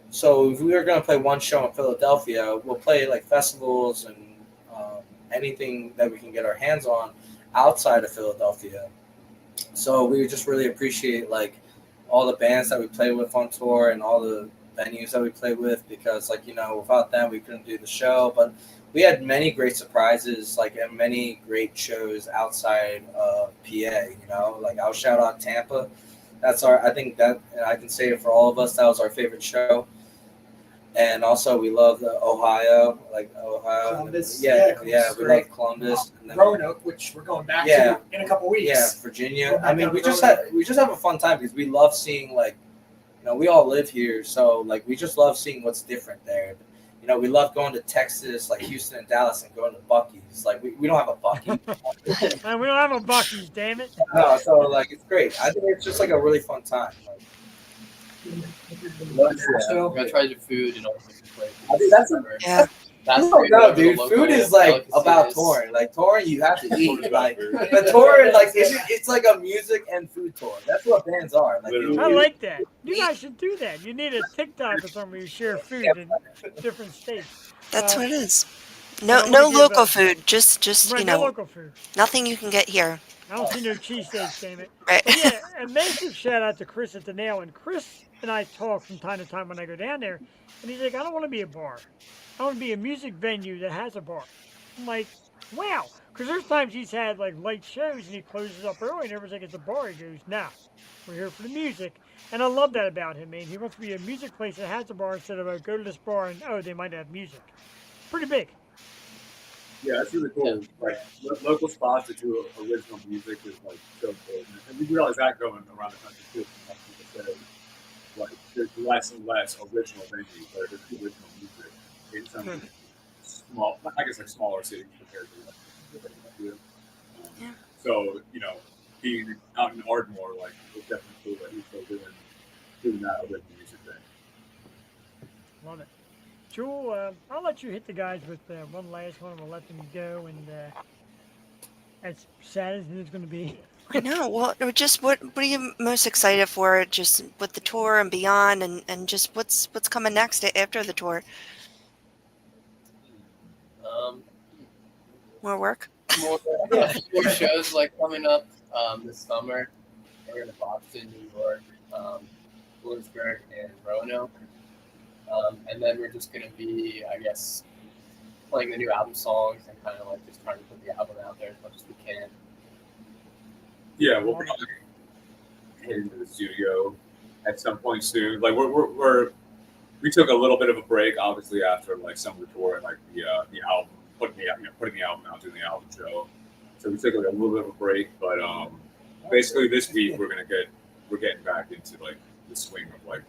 so if we were going to play one show in Philadelphia, we'll play like festivals and anything that we can get our hands on outside of Philadelphia. So we just really appreciate like all the bands that we play with on tour and all the venues that we play with, because without them we couldn't do the show. But we had many great surprises, and many great shows outside of PA. Like I'll shout out Tampa. I think that I can say it for all of us, that was our favorite show. And also we love the Ohio, Columbus. Yeah, we love Columbus. And then Roanoke, which we're going back to in a couple weeks. Yeah, Virginia. I mean, we just have a fun time because we love seeing we all live here, so we just love seeing what's different there. We love going to Texas, like Houston and Dallas, and going to Buc-ee's. We don't have a Buc-ee. We don't have a Buc-ee's, damn it. No, so it's great. I think it's just a really fun time. I'm gonna try the food and all different places. I think that's no, dude. Food is about touring. Touring, you have to eat. The tour, it's like a music and food tour. That's what bands are. I like that. You guys should do that. You need a TikTok or something where you share food in different states. That's what it is. No local food. Just no local food. Nothing you can get here. I don't see no cheesesteaks, damn it. Right. But yeah, a massive shout out to Chris at the Nail. And Chris and I talk from time to time when I go down there. And he's like, I don't want to be a bar. I want to be a music venue that has a bar. I'm like, wow. Because there's times he's had light shows and he closes up early and everyone's like, it's a bar. He goes, nah, we're here for the music. And I love that about him, man. He wants to be a music place that has a bar instead of go to this bar and, they might have music. Pretty big. Yeah, that's really cool. Local spots that do original music is so cool. And we realize that going around the country too. People say, there's less and less original venues where there's original music in some small, I guess smaller cities compared to what they do. So being out in Ardmore, it's definitely cool that he's still doing that original music thing. Love it. Jewel, I'll let you hit the guys with one last one. We'll let them go. And as sad as it is going to be. I know. Well, just what are you most excited for? Just with the tour and beyond, and just what's coming next after the tour? Um, More work. more, more shows like coming up this summer. We're in Boston, New York, Lewisburg, and Roanoke. And then we're just going to be, I guess, playing the new album songs and kind of like just trying to put the album out there as much as we can. Yeah, we'll probably head into the studio at some point soon. Like we took a little bit of a break, obviously after like some of the tour and like the album, putting the album out, doing the album show. So we took like a little bit of a break, but basically this week we're getting back into like the swing of like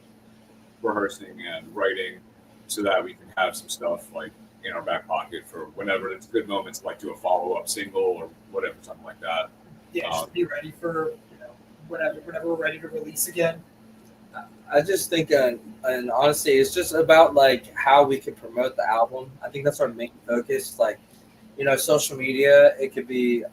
rehearsing and writing, so that we can have some stuff like in our back pocket for whenever it's a good moment to like do a follow up single or whatever, something like that. Yeah, just be ready for whenever we're ready to release again. I just think, and honestly, it's just about like how we can promote the album. I think that's our main focus. Like, social media. It could be,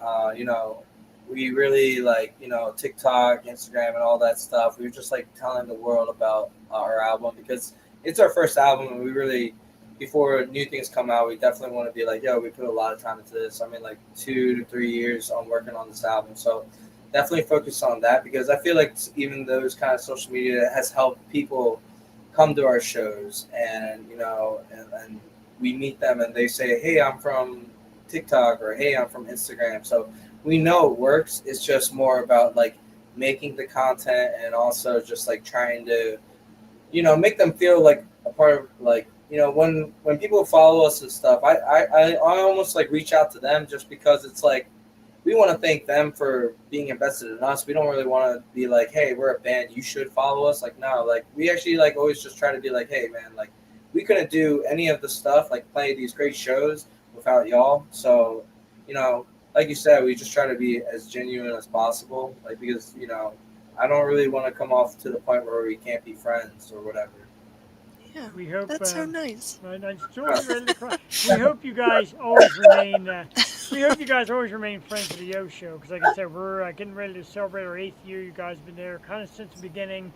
we really like, TikTok, Instagram, and all that stuff. We were just like telling the world about our album because it's our first album, and we really, before new things come out, we definitely want to be like, yo, we put a lot of time into this. I mean, like 2 to 3 years on working on this album. So definitely focus on that because I feel like even those kind of social media has helped people come to our shows and, and we meet them and they say, hey, I'm from TikTok or hey, I'm from Instagram. So we know it works. It's just more about like making the content and also just like trying to, make them feel like a part of like, when people follow us and stuff, I almost like reach out to them just because it's like we want to thank them for being invested in us. We don't really want to be like, hey, we're a band, you should follow us. Like, no, like we actually like always just try to be like, hey, man, like we couldn't do any of the stuff like play these great shows without y'all. So, like you said, we just try to be as genuine as possible. Like because I don't really want to come off to the point where we can't be friends or whatever. Yeah, We hope that's so nice. I'm still ready to cry. We hope you guys always remain. We hope you guys always remain friends of the Yo Show because, like I said, we're getting ready to celebrate our 8th year. You guys have been there kind of since the beginning.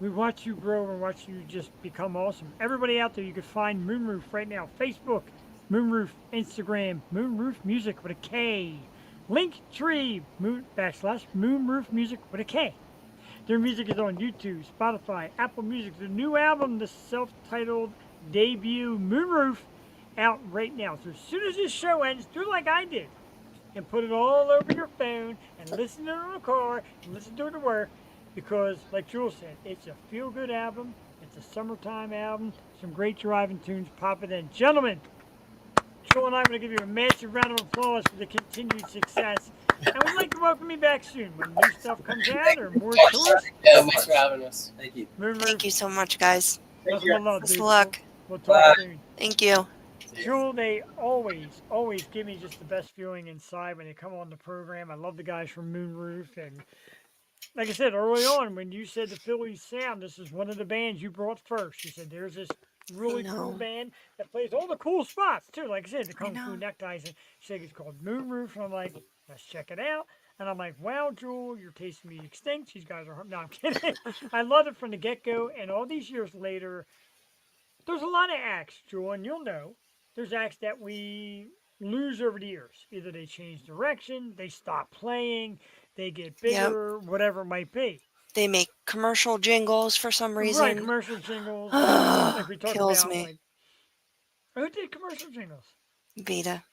We watch you grow and watch you just become awesome. Everybody out there, you can find Moonroof right now. Facebook, Moonroof, Instagram, Moonroof Music with a K. Linktree, Moonroof Music with a K. Their music is on YouTube, Spotify, Apple Music. The new album, the self-titled debut Moonroof, out right now. So as soon as this show ends, do like I did and put it all over your phone and listen to it in the car and listen to it at work because, like Jules said, it's a feel-good album. It's a summertime album. Some great driving tunes. Pop it in. Gentlemen, Joel and I are going to give you a massive round of applause for the continued success. And we'd like to welcome you back soon when new stuff comes out or more tours. Yeah, thanks for having us. Thank you. Thank you so much, guys. Nothing but love, Best dude. of luck. We'll talk soon. Thank you. Jewel, they always give me just the best feeling inside when they come on the program. I love the guys from Moonroof. And like I said early on, when you said the Phillies sound, this is one of the bands you brought first. You said there's this really cool band that plays all the cool spots, too. Like I said, the Kung Fu Neckties. And she said it's called Moonroof. And I'm like, let's check it out. And I'm like, wow, Jewel, you're tasting me extinct. These guys are... No, I'm kidding. I love it from the get-go. And all these years later, there's a lot of acts, Jewel, and you'll know. There's acts that we lose over the years. Either they change direction, they stop playing, they get bigger, whatever it might be. They make commercial jingles for some reason. Right, commercial jingles. Like we talked Kills about, me. like, who did commercial jingles? Vita.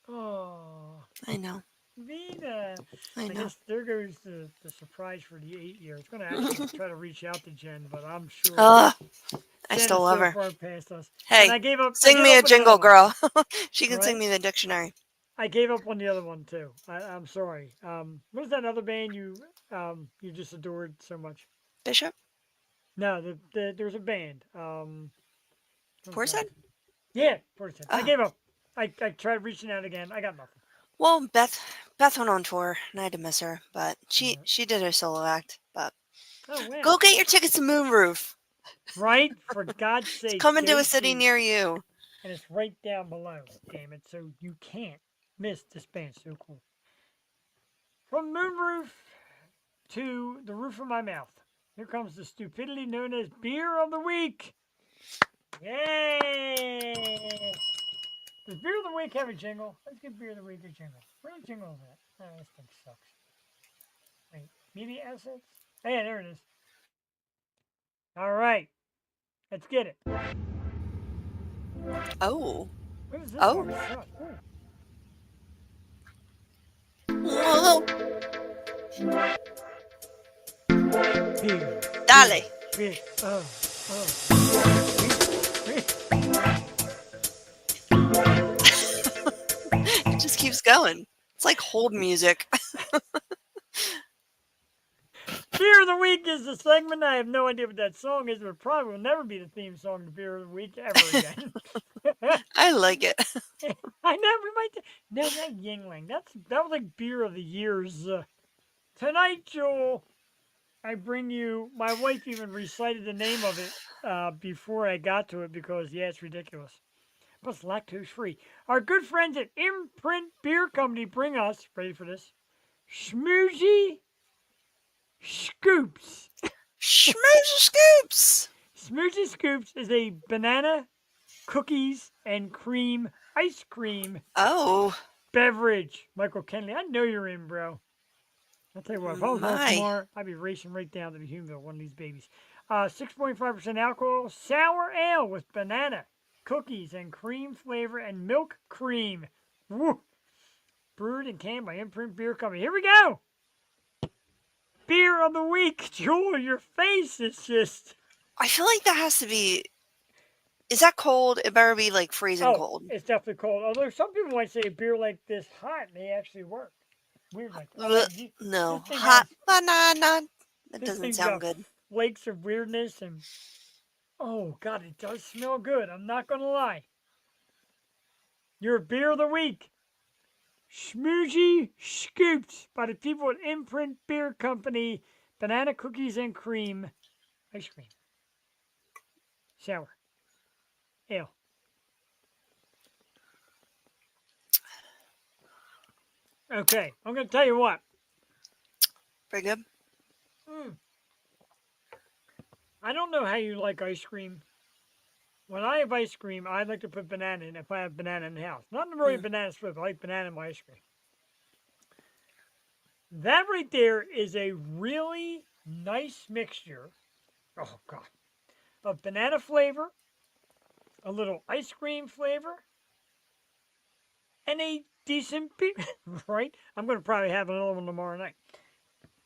Oh, I know. Vita. I know. guess there goes the surprise for the 8 years. I was going to actually try to reach out to Jen, but I'm sure. I Jen still is love so her. far past us. Hey, And I gave up, sing me a jingle, girl. She can sing Right? me the dictionary. I gave up on the other one too. I'm sorry. What was that other band you just adored so much? Bishop? No, there was a band. Portishead? Yeah, Portishead. I Oh. gave up. I tried reaching out again. I got nothing. Well, Beth went on tour, and I had to miss her, but she did her solo act. But Oh wow! go get your tickets to Moonroof. Right, for God's sake. It's coming to go a city see. near you. And it's right down below. Damn it! So you can't miss this band. So cool. From Moonroof to the roof of my mouth. Here comes the stupidity known as Beer of the Week. Yay! Does Beer of the Week have a jingle? Let's give Beer of the Week a jingle. Where the jingle is at? Oh, this thing sucks. Wait, media assets? Oh, yeah, there it is. All right. Let's get it. Oh. What is this Oh. one? It sucks. Whoa. Beer. Dale. Beer. Oh. It just keeps going. It's like hold music. Beer of the Week is the segment. I have no idea what that song is, but it probably will never be the theme song to Beer of the Week ever again. I like it. I know we might. No, not Yingling. That was like Beer of the Years. Tonight, Joel, I bring you. My wife even recited the name of it before I got to it because it's ridiculous. Plus lactose free. Our good friends at Imprint Beer Company bring us. Ready for this? Schmoozy Scoops. Schmoozy Scoops. Smoothie Scoops is a banana, cookies, and cream ice cream Oh. beverage. Michael Kennedy, I know you're in, bro. I'll tell you what, if I was off My. tomorrow, I'd be racing right down to the Humeville, one of these babies. 6.5% alcohol, sour ale with banana, cookies, and cream flavor, and milk cream. Woo! Brewed and canned by Imprint Beer Company. Here we go! Beer of the Week. Joel, your face is just... I feel like that has to be. Is that cold? It better be like freezing cold. It's definitely cold. Although some people might say a beer like this hot, and they actually work. Weird like that. Ugh, no. this thing Hot has- banana. That this doesn't thing's sound got good. flakes of weirdness and oh god, it does smell good. I'm not gonna lie. Your beer of the week. Schmoozy Scoops by the people at Imprint Beer Company. Banana cookies and cream. Ice cream. Sour. Ale. Okay, I'm going to tell you what. Pretty good. I don't know how you like ice cream. When I have ice cream, I like to put banana in if I have banana in the house. Not really banana split, I like banana in my ice cream. That right there is a really nice mixture, oh God, of banana flavor, a little ice cream flavor, and a decent beer, right? I'm going to probably have another one tomorrow night.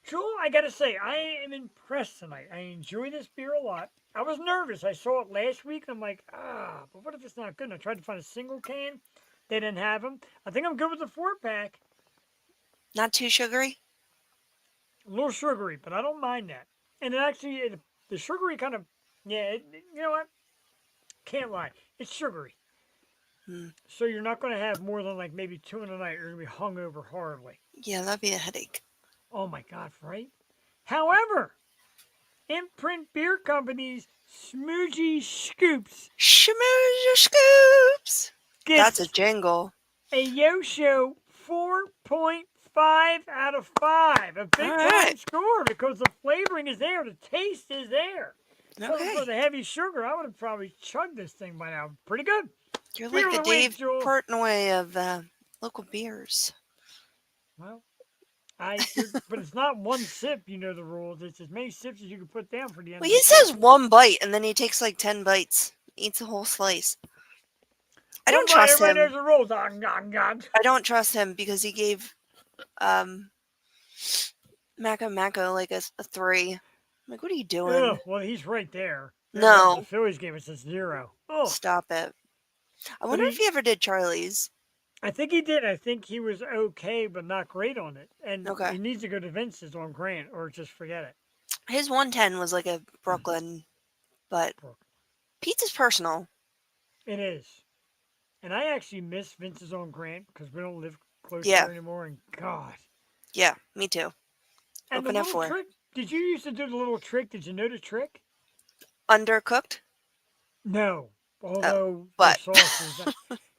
Joel, I got to say, I am impressed tonight. I enjoy this beer a lot. I was nervous. I saw it last week. I'm like, but what if it's not good? And I tried to find a single can. They didn't have them. I think I'm good with the 4-pack. Not too sugary? A little sugary, but I don't mind that. And it actually, the sugary kind of, you know what? Can't lie. It's sugary. So you're not going to have more than like maybe 2 in a night. You're going to be hungover horribly. Yeah, that'd be a headache. Oh my God, right? However, Imprint Beer Company's Smoozy Scoops. Schmoozy Scoops. Gets That's a jingle. a Yosho 4.5 out of 5. A big time score because the flavoring is there. The taste is there. So Okay. for the heavy sugar, I would have probably chugged this thing by now. Pretty good. You're Beer like of the the week, Dave Joel. Portnoy of local beers. Well, but it's not one sip, you know the rules. It's as many sips as you can put down for the end Well, of he the says sip. 1 bite, and then he takes like 10 bites. Eats a whole slice. I don't trust Everybody knows him. the rules. I don't trust him because he gave Maka like a 3. I'm like, what are you doing? Ugh, well, he's right there. No. The Phillies gave us a 0. Oh, Stop it. I wonder if he ever did Charlie's. I think he did. I think he was okay, but not great on it. And Okay. he needs to go to Vince's on Grant or just forget it. His 110 was like a Brooklyn, but pizza's personal. It is. And I actually miss Vince's on Grant because we don't live close Yeah. there anymore. And God. Yeah, me too. And Open the at little 4. trick. Did you used to do the little trick? Did you know the trick? Undercooked? No. Although the but- sauce is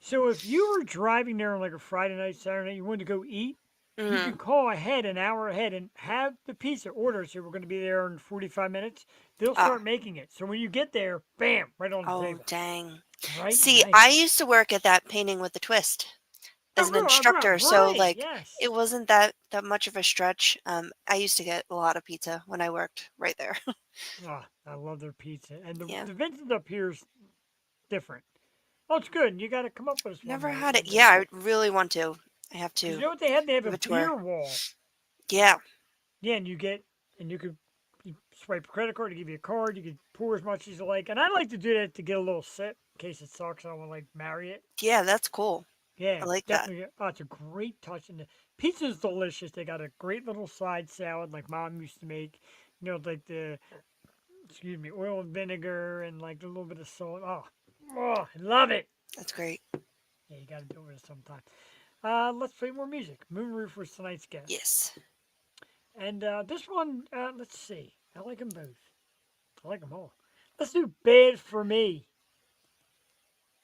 so if you were driving there on like a Friday night, Saturday night, you wanted to go eat, You Mhm. can call ahead an hour ahead and have the pizza order. So we're going to be there in 45 minutes. They'll Oh, start making it. So when you get there, bam, right on the oh, table. dang. Right? See, Nice. I used to work at that painting with the twist as an instructor, so Right. like Yes. it wasn't that much of a stretch. I used to get a lot of pizza when I worked right there. Oh, I love their pizza. And Yeah. the Vincent up here is different. Oh, it's good. You got to come up with us one Never night had one it. day. Yeah, I really want to. I have Because you to know what they have? They have give a a tour. beer wall. Yeah. Yeah, and you could you swipe a credit card to give you a card. You could pour as much as you like. And I like to do that to get a little sip in case it sucks. I don't want to like marry it. Yeah, that's cool. I Yeah, like that. definitely. Oh, it's a great touch. And the pizza's delicious. They got a great little side salad like mom used to make. You know, like the, excuse me, oil and vinegar and like a little bit of salt. Oh, I love it. That's great. Yeah, you got to do it sometime. Let's play more music. Moonroof was tonight's guest. Yes. And this one, let's see. I like them both. I like them all. Let's do Bad for Me.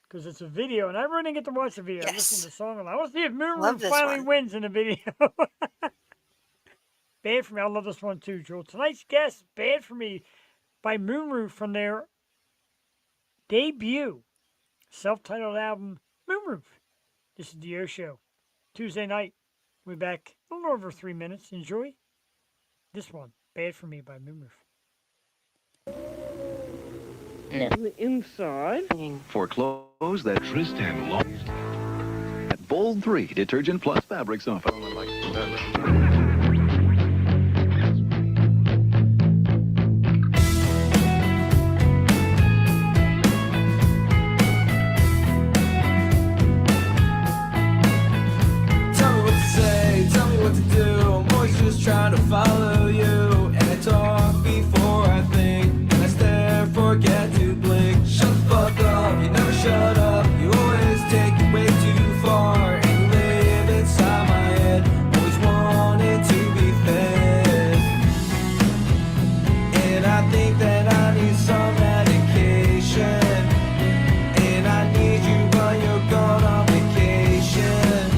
Because it's a video, and I really didn't get to watch the video. I listened to Yes. the song, and I want to see if Love Moonroof this finally one. wins in the video. Bad for Me. I love this one too, Joel. Tonight's guest, Bad for Me, by Moonroof from their debut self-titled album, Moonroof. This is the O Show. Tuesday night. We'll be back a little over 3 minutes. Enjoy this one, Bad for Me by Moonroof. Inside. For clothes that Tristan loves. At Bold 3 Detergent Plus Fabric Softener. Tell me what to say, tell me what to do. I'm always just trying to follow you. And I talk before I think. And I stare, forget to blink. Shut the fuck up, you never shut up. You always take it way too far. And you live inside my head. Always wanted to be fed. And I think that I need some medication. And I need you while you're gone on vacation.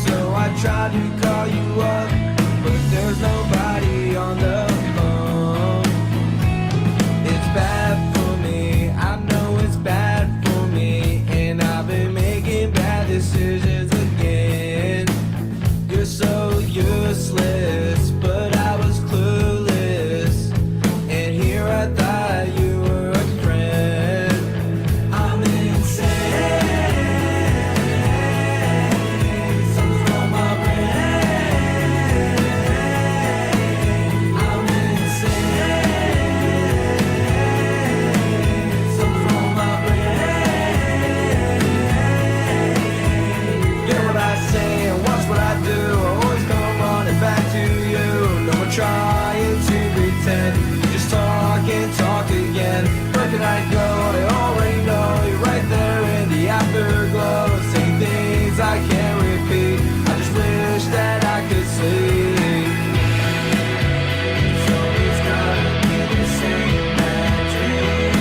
So I tried to call you up, but there's nobody on the phone. It's bad for me, I know it's bad for me. And I've been making bad decisions again. You're so useless, but I was clueless. And here I thought you were a friend. I'm insane. Something's wrong with my brain. I'm insane. Something's wrong with my brain. Get what I say and watch what I do. I always come running back to you. No one trying to pretend. You just talk and talk again. Where can I go? I already know you're right there in the afterglow. Saying things I can't repeat. I just wish that I could sleep. So it's gotta be the same bad dream.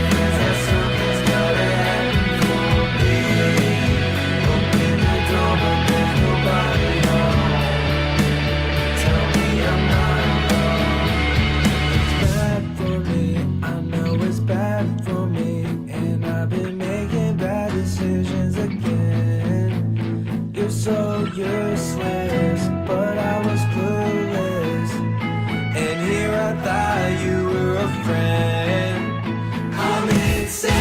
Feels that something's gotta happen for me. Open the door, but there's nobody home. Tell me I'm not alone. It's bad for me, I know it's bad for me. And I've been making bad decisions again. You're so useless, but I was clueless. And here I thought you were a friend. I'm insane.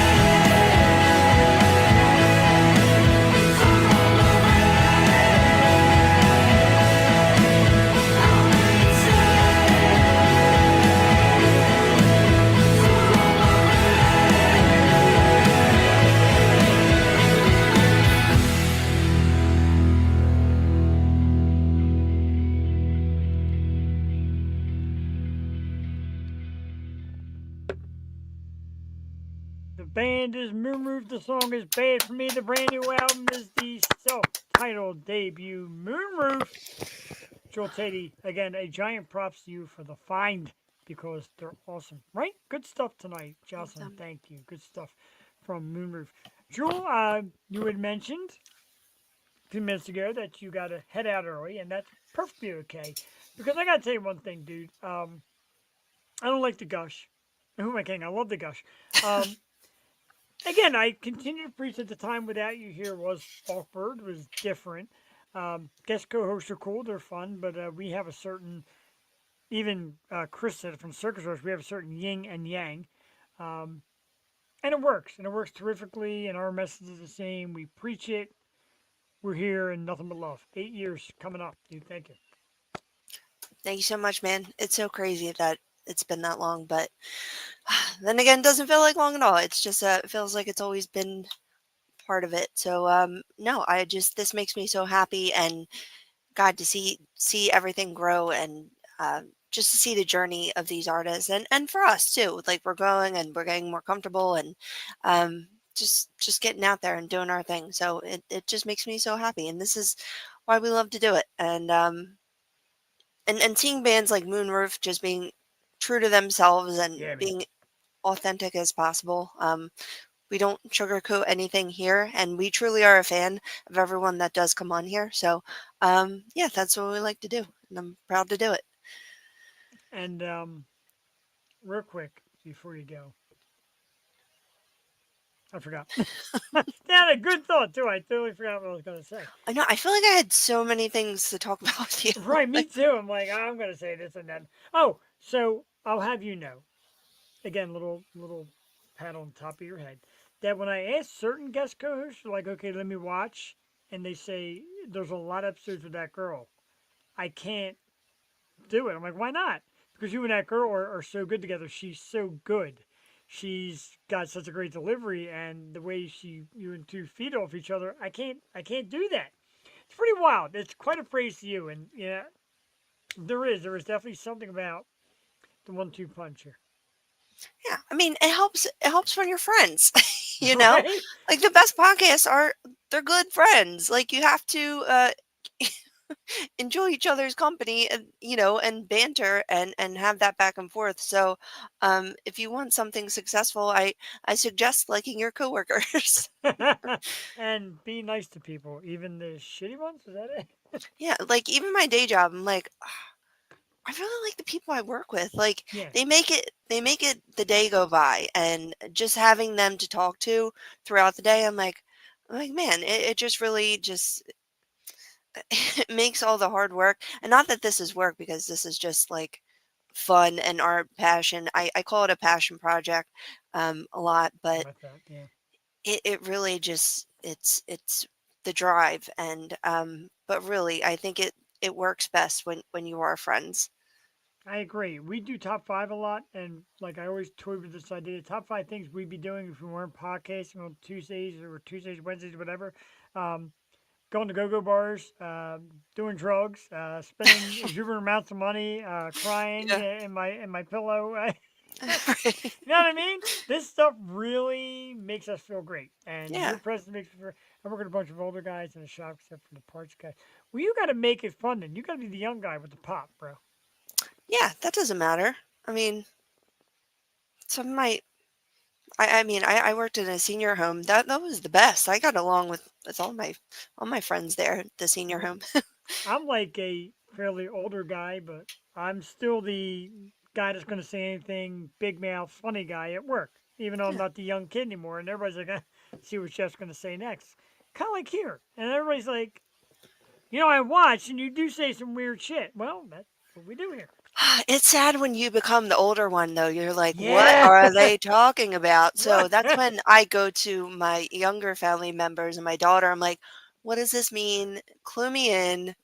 The band is Moonroof. The song is Bad for Me. The brand new album is the self-titled debut Moonroof. Joel Teti, again, a giant props to you for the find because they're awesome. Right? Good stuff tonight, Jocelyn. Awesome. Thank you. Good stuff from Moonroof. Joel, you had mentioned few minutes ago that you got to head out early, and that's perfectly okay. Because I got to tell you one thing, dude. I don't like the gush. Who am I kidding? I love the gush. Um, Again, I continue to preach that the time without you here was awkward, was different. Guest co-hosts are cool, they're fun, but we have a certain, even Chris said it from Circus Rush, we have a certain yin and yang. Um, and it works terrifically, and our message is the same. We preach it, we're here, and nothing but love. 8 years coming up, dude, thank you. Thank you so much, man. It's so crazy that it's been that long, but then again, it doesn't feel like long at all. It's just it feels like it's always been part of it. So no, this makes me so happy, and God, to see everything grow, and just to see the journey of these artists, and for us too. Like, we're growing and we're getting more comfortable, and just getting out there and doing our thing. So it just makes me so happy, and this is why we love to do it. And seeing bands like Moonroof just being true to themselves and Yeah, man. being authentic as possible. We don't sugarcoat anything here, and we truly are a fan of everyone that does come on here. So, yeah, that's what we like to do, and I'm proud to do it. And real quick before you go, I forgot. Yeah, a good thought too. I totally forgot what I was going to say. I know. I feel like I had so many things to talk about with you. Right, me too. I'm like, I'm going to say this and that. Oh, so I'll have you know, again, little pat on top of your head, that when I ask certain guest co-hosts, like, okay, let me watch, and they say there's a lot of episodes with that girl, I can't do it. I'm like, why not? Because you and that girl are so good together. She's so good. She's got such a great delivery, and the way you and two feed off each other, I can't do that. It's pretty wild. It's quite a praise to you, and yeah, there is definitely something about the 1-2 punch here. Yeah, I mean, it helps when you're friends. You know, Right? like, the best podcasts they're good friends. Like, you have to enjoy each other's company, and and banter, and have that back and forth. So if you want something successful, I suggest liking your coworkers. And be nice to people, even the shitty ones. Is that it? Yeah, like, even my day job, I'm like, I really like the people I work with. Like, Yeah. they make it the day go by, and just having them to talk to throughout the day, I'm like, man, it just really just it makes all the hard work. And not that this is work, because this is just like fun and our passion. I call it a passion project a lot, but Like that, yeah. it really just it's the drive. And but really, I think it works best when you are friends. I agree. We do top five a lot, and like I always toy with this idea, top five things we'd be doing if we weren't podcasting on Tuesdays, Wednesdays, whatever. Um, Going to go-go bars, doing drugs, spending exuberant amounts of money, crying Yeah. in my pillow. Right. You know what I mean? This stuff really makes us feel great, and Yeah. your presence makes me feel. I work with a bunch of older guys in the shop, except for the parts guy. Well, you got to make it fun, then. You got to be the young guy with the pop, bro. Yeah, that doesn't matter. I mean, some might. I worked in a senior home. That was the best. I got along with all my friends there at the senior home. I'm like a fairly older guy, but I'm still the guy that's going to say anything big mouth, funny guy at work, even though I'm Yeah. not the young kid anymore. And everybody's like, see what Jeff's going to say next. Kind of like here. And everybody's like, I watch and you do say some weird shit. Well, that's what we do here. It's sad when you become the older one, though. You're like, what Yeah. are they talking about? So that's Right. when I go to my younger family members and my daughter. I'm like, what does this mean? Clue me in.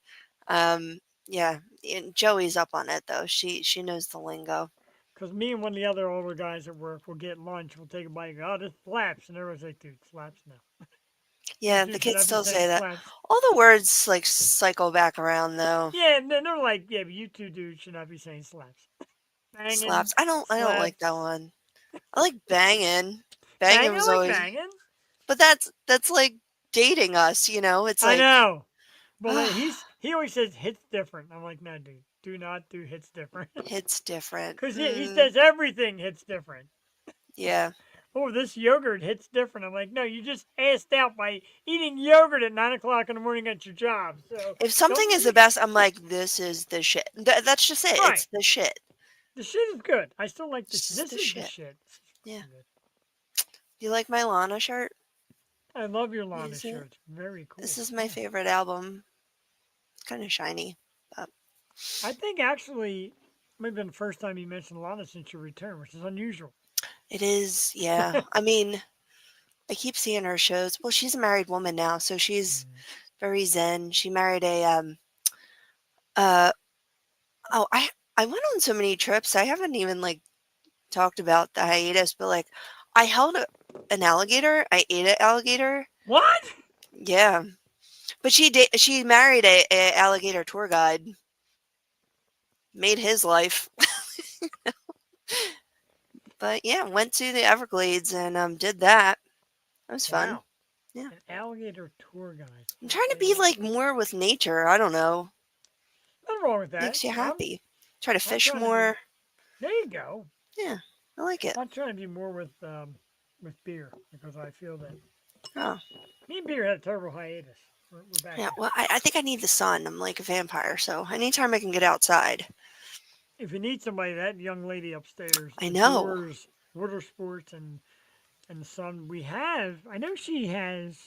Yeah, and Joey's up on it, though. She knows the lingo. Because me and one of the other older guys at work will get lunch. We'll take a bite and go, oh, this slaps. And everyone's like, dude, slaps now. Yeah, You the two should kids not be still saying say that. slaps. All the words like cycle back around, though. Yeah, and then they're like, yeah, but you two dudes should not be saying slaps. Banging, Slaps. I don't like that slaps. one. I like banging. Banging Banging was like always, banging. but that's like dating us. It's I like, know. Well, he always says hits different. I'm like, no, dude, do not do hits different. it's different. Because he says everything hits different. Yeah. oh, this yogurt hits different. I'm like, no, you just assed out by eating yogurt at 9 o'clock in the morning at your job. So If something don't is the eat best, I'm like, this is the shit. That's just it. Right. It's the shit. The shit is good. I still like This this. is This the is the shit. shit. This is Yeah. good. Do you like my Lana shirt? I love your Lana Is it? shirt. Very cool. This is my Yeah. favorite album. It's kind of shiny. But I think actually, maybe the first time you mentioned Lana since your return, which is unusual. it is, yeah. I mean, I keep seeing her shows. Well, she's a married woman now, so she's very zen. She married a uh oh, I went on so many trips. I haven't even like talked about the hiatus, but like I held an alligator. I ate an alligator. What? Yeah. But she married a alligator tour guide. Made his life. But yeah, went to the Everglades and did that. That was fun. Wow. Yeah. An alligator tour guide. I'm trying to be like more with nature. I don't know. Nothing wrong with that. Makes you happy. Try to fish trying to be- more. There you go. Yeah, I like it. I'm trying to be more with beer because I feel that Oh, me and beer had a terrible hiatus. We're back. yeah. now. Well, I think I need the sun. I'm like a vampire, so anytime I can get outside. If you need somebody, that young lady upstairs. I know. adores water sports and the sun. We have. I know she has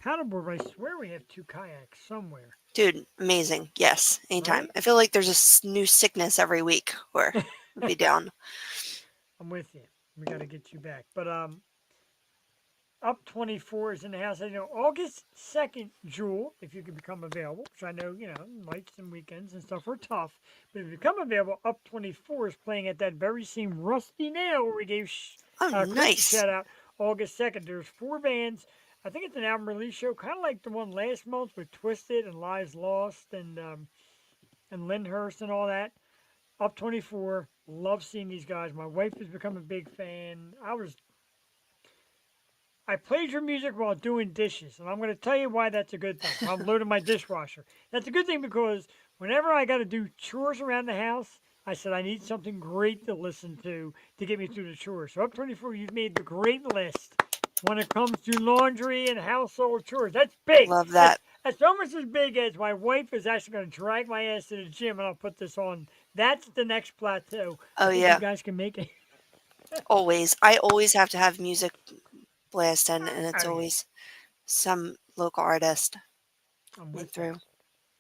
paddleboard. But I swear we have 2 kayaks somewhere. Dude, amazing. Yes, anytime. Right? I feel like there's a new sickness every week where I'll be down. I'm with you. We got to get you back. But Up 24 is in the house. I know August 2nd, Jewel, if you can become available, which I know, nights and weekends and stuff are tough. But if you become available, Up 24 is playing at that very same Rusty Nail where we gave Oh, Chris a nice. shout out August 2nd. There's 4 bands. I think it's an album release show, kind of like the one last month with Twisted and Lives Lost and Lyndhurst and all that. Up 24, love seeing these guys. My wife has become a big fan. I played your music while doing dishes, and I'm going to tell you why that's a good thing. I'm loading my dishwasher. That's a good thing because whenever I got to do chores around the house, I said I need something great to listen to get me through the chores. So Up 24, you've made the great list when it comes to laundry and household chores. That's big. Love that. That's almost as big as my wife is actually going to drag my ass to the gym, and I'll put this on. That's the next plateau. Oh, I think yeah. you guys can make it. Always. I always have to have music blast and it's Oh, yeah. always some local artist I'm went with through. that.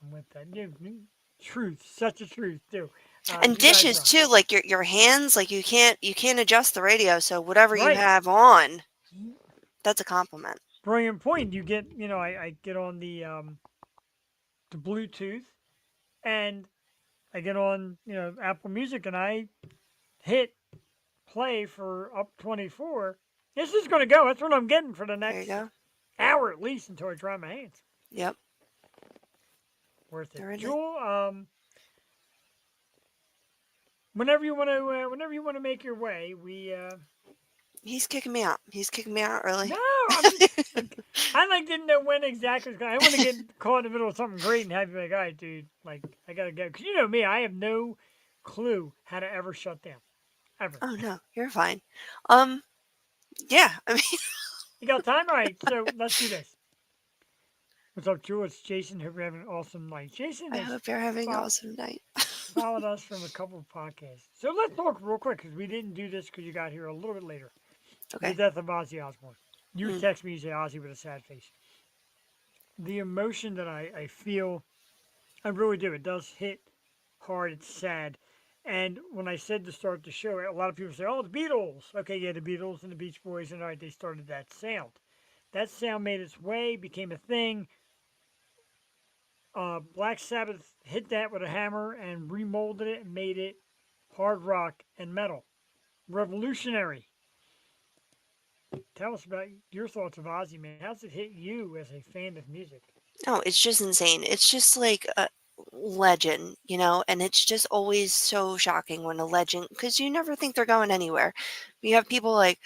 I'm with that. Truth, such a truth too. And you guys dishes rock. too, like your hands, like you can't adjust the radio, so whatever you Right. have on, that's a compliment. Brilliant point. You get, I get on the Bluetooth, and I get on, Apple Music, and I hit play for Up 24. This is going to go. That's what I'm getting for the There you next go. hour at least until I dry my hands. Yep. Worth They're it. in it. Jewel, whenever you want to make your way, He's kicking me out. He's kicking me out early. No, I didn't know when exactly. I want to get caught in the middle of something great and have you be like, all right, dude, I gotta go. Cause you know me, I have no clue how to ever shut down, ever. Oh no, you're fine. Yeah, I mean, You got time, all right? So let's do this. What's up, Jewel? It's Jason. Hope you're having an awesome night. Jason I has hope you're having an fo- awesome night. followed us from a couple of podcasts. So let's talk real quick because we didn't do this because you got here a little bit later. Okay. The death of Ozzy Osbourne. You Mm. text me, you say Ozzy with a sad face. The emotion that I feel, I really do. It does hit hard. It's sad. And when I said to start the show, a lot of people say, oh, the Beatles. Okay, yeah, the Beatles and the Beach Boys, and all right, they started that sound. That sound made its way, became a thing. Black Sabbath hit that with a hammer and remolded it and made it hard rock and metal. Revolutionary. Tell us about your thoughts of Ozzy, man. How's it hit you as a fan of music? No, it's just insane. It's just like a legend, and it's just always so shocking when a legend, because you never think they're going anywhere. You have people like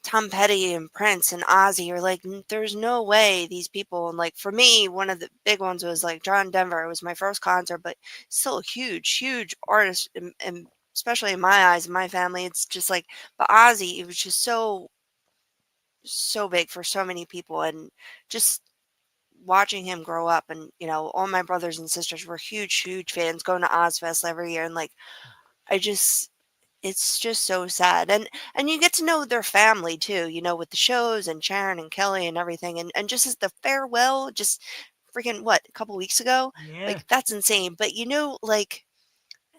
Tom Petty and Prince and Ozzy. You're like, there's no way these people. And like for me, one of the big ones was like John Denver. It was my first concert, but still a huge, huge artist and especially in my eyes and my family, it's just like, but Ozzy, it was just so big for so many people, and just watching him grow up, and all my brothers and sisters were huge fans, going to Ozfest every year, and like I just it's just so sad, and you get to know their family too, with the shows and Sharon and Kelly and everything, and just as the farewell, just freaking what, a couple weeks ago, Yeah. like that's insane, but like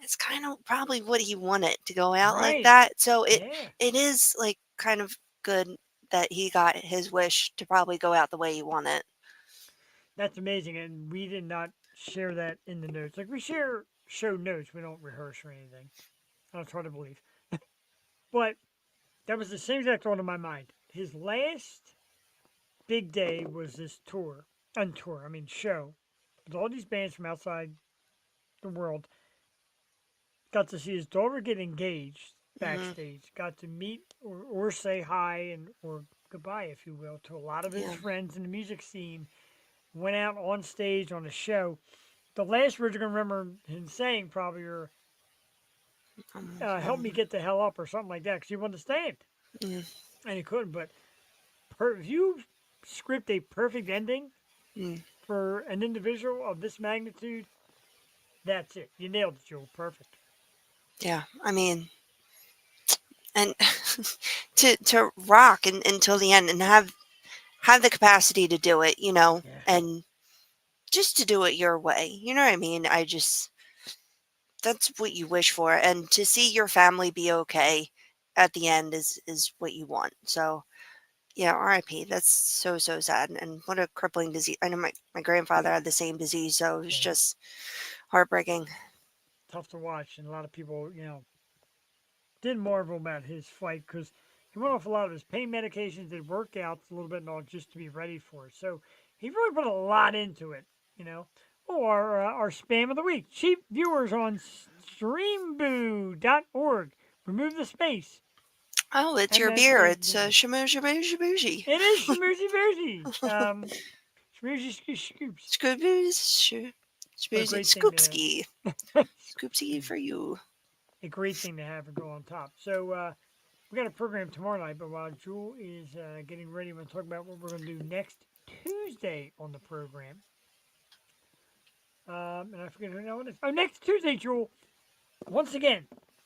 it's kind of probably what he wanted to go out like Right. that, so Yeah. it is like kind of good that he got his wish to probably go out the way he wanted. That's amazing. And we did not share that in the notes. Like we share show notes. We don't rehearse or anything. That's hard to believe. But that was the same exact thought in my mind. His last big day was this tour. Untour, I mean show. With all these bands from outside the world. Got to see his daughter get engaged backstage. Got to meet or say hi and or goodbye, if you will, to a lot of his Yeah. friends in the music scene. Went out on stage on a show. The last words you're gonna remember him saying probably are "Help me get the hell up" or something like that, because he wanted to stand Mm, and he couldn't. But if you script a perfect ending mm. for an individual of this magnitude, that's it. You nailed it, Joel. Perfect. Yeah, I mean, and to rock until the end and have the capacity to do it, Yeah. and just to do it your way. You know what I mean? That's what you wish for, and to see your family be okay at the end is what you want. So, yeah, RIP. That's so sad, and what a crippling disease. I know my grandfather had the same disease, so it was Yeah. just heartbreaking. Tough to watch, and a lot of people, did marvel about his fight because he went off a lot of his pain medications, did workouts a little bit and all just to be ready for it. So he really put a lot into it, you know. Oh, our spam of the week. Cheap viewers on streamboo.org. Remove the space. Oh, it's And your that's beer. the It's shamoo. it is Schmoozy Boozy. Schmoozy Scoops. What a great thing to Scoopski. Scoopski for you. a great thing to have to go on top. So we got a program tomorrow night, but while Jewel is getting ready, we're going to talk about what we're going to do next Tuesday on the program. And I forget who now it is. Oh, next Tuesday, Jewel. Once again,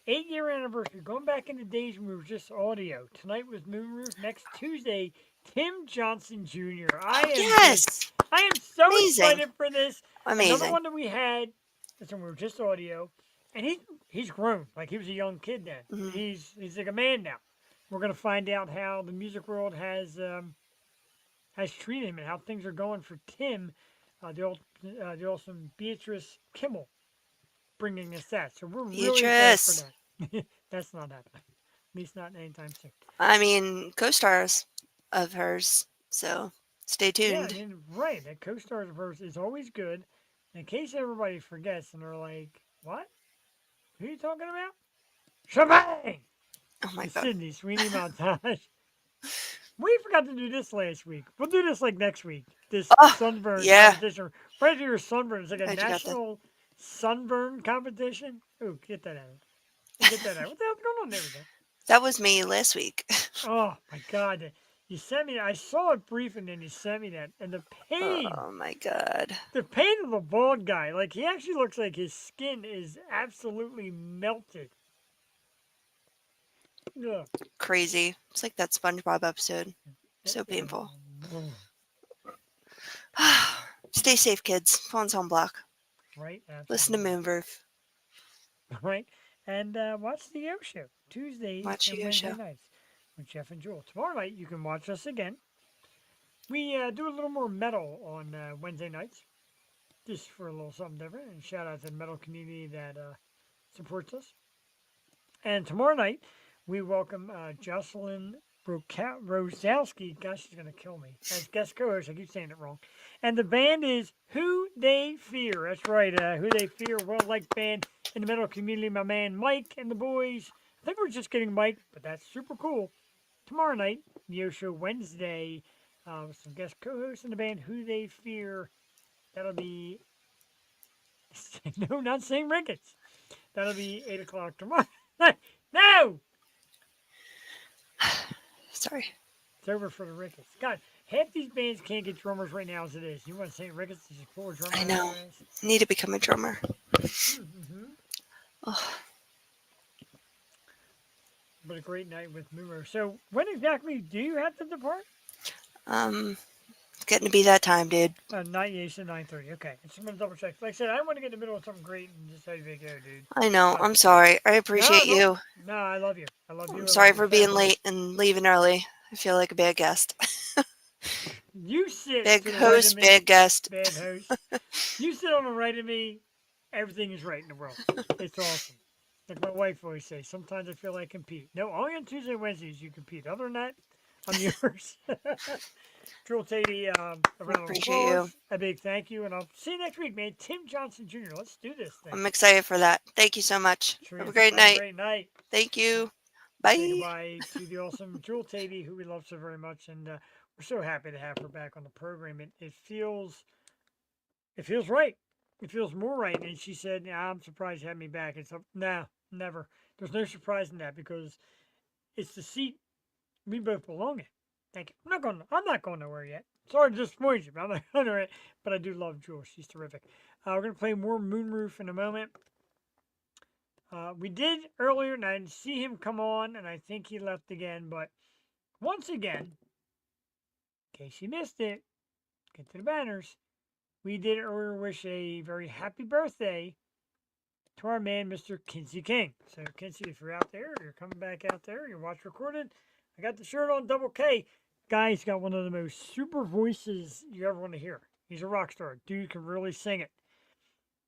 8-year anniversary. Going back in the days when we were just audio. Tonight was Moonroof. Next Tuesday, Tim Johnson Jr. Yes. I am so Amazing. excited for this. Another Amazing. one that we had. This one we were just audio, and he's grown. Like he was a young kid then. Mhm. He's like a man now. We're gonna find out how the music world has treated him and how things are going for Tim, the awesome Beatrice Kimmel, bringing us that. So we're really excited for that. That's not happening. At least not anytime soon. I mean, co-stars of hers. So stay Yeah, I tuned. mean, right. That co-stars verse is always good. In case everybody forgets and they're like, "What? Who are you talking about?" Shebang! Oh my The god. Sydney Sweeney montage. We forgot to do this last week. We'll do this like next week. This Oh, sunburn yeah. competition. Right here, sunburn. It's like a How'd you got that? national sunburn competition. Oh, get that out. Get that out. What the hell's going on there? We go. That was me last week. Oh my God! You sent me that. I saw it brief, and then you sent me that. And the pain, Oh my god. the pain of the bald guy. Like he actually looks like his skin is absolutely melted. Ugh. Crazy. It's like that SpongeBob episode. So painful. Stay safe, kids. Phone's on block. Right. Listen to Absolutely. Moonroof. Right. And watch the Yo Show Tuesdays Watch and the Yo Wednesday Show. nights with Jeff and Jewel. Tomorrow night you can watch us again. We do a little more metal on Wednesday nights, just for a little something different. And shout out to the metal community that supports us. And tomorrow night we welcome Jocelyn Rosowski. Gosh, she's gonna kill me as guest co-host. I keep saying it wrong. And the band is Who They Fear. That's right. Who They Fear, well-liked band in the metal community. My man Mike and the boys. I think we're just getting Mike, but that's super cool. Tomorrow night, Neo Show Wednesday, with some guest co-hosts in the band Who They Fear. That'll be no, not St. Ricketts. That'll be 8 o'clock tomorrow. No! Sorry. It's over for the Ricketts. God, half these bands can't get drummers right now as it is. You want St. Ricketts to just pull a drummer I out know. of their ass? Need to become a drummer. Mm-hmm. Oh, But a great night with Moonroof. So when exactly do you have to depart? it's getting to be that time, dude. 9:30. Okay. I just want to double check. Like I said, I don't want to get in the middle of something great and just have you go, dude. I know. I'm sorry. I appreciate no, you. No, I love you. I love you. I'm I sorry love for your being family. late and leaving early. I feel like a bad guest. You sit Big to the host, right of me, bad guest. bad host. You sit on the right of me. Everything is right in the world. It's awesome. Like my wife always says, sometimes I feel like I compete. No, only on Tuesday and Wednesdays you compete. Other than that, I'm yours. Drill Teti, a round of Appreciate applause. you. A big thank you, and I'll see you next week, man. Tim Johnson Jr. Let's do this thing. I'm excited for that. Thank you so much. Sure Have a is. great Have night. A great night. Thank you. Say Bye. goodbye to the awesome Drill Teti, who we love so very much, and we're so happy to have her back on the program. It feels right. It feels more right. And she said, "Yeah, I'm surprised you had me back." It's no, never. There's no surprise in that because it's the seat we both belong in. Thank you. I'm not going nowhere yet. Sorry to disappoint you, but I'm not going nowhere. But I do love Jewel. She's terrific. We're gonna play more Moonroof in a moment. We did earlier, and I didn't see him come on, and I think he left again. But once again, in case you missed it, get to the banners. We did earlier wish a very happy birthday to our man, Mr. Kinsey King. So, Kinsey, if you're out there, you're coming back out there, you're watch recorded. I got the shirt on double K. Guy's got one of the most super voices you ever want to hear. He's a rock star. Dude can really sing it.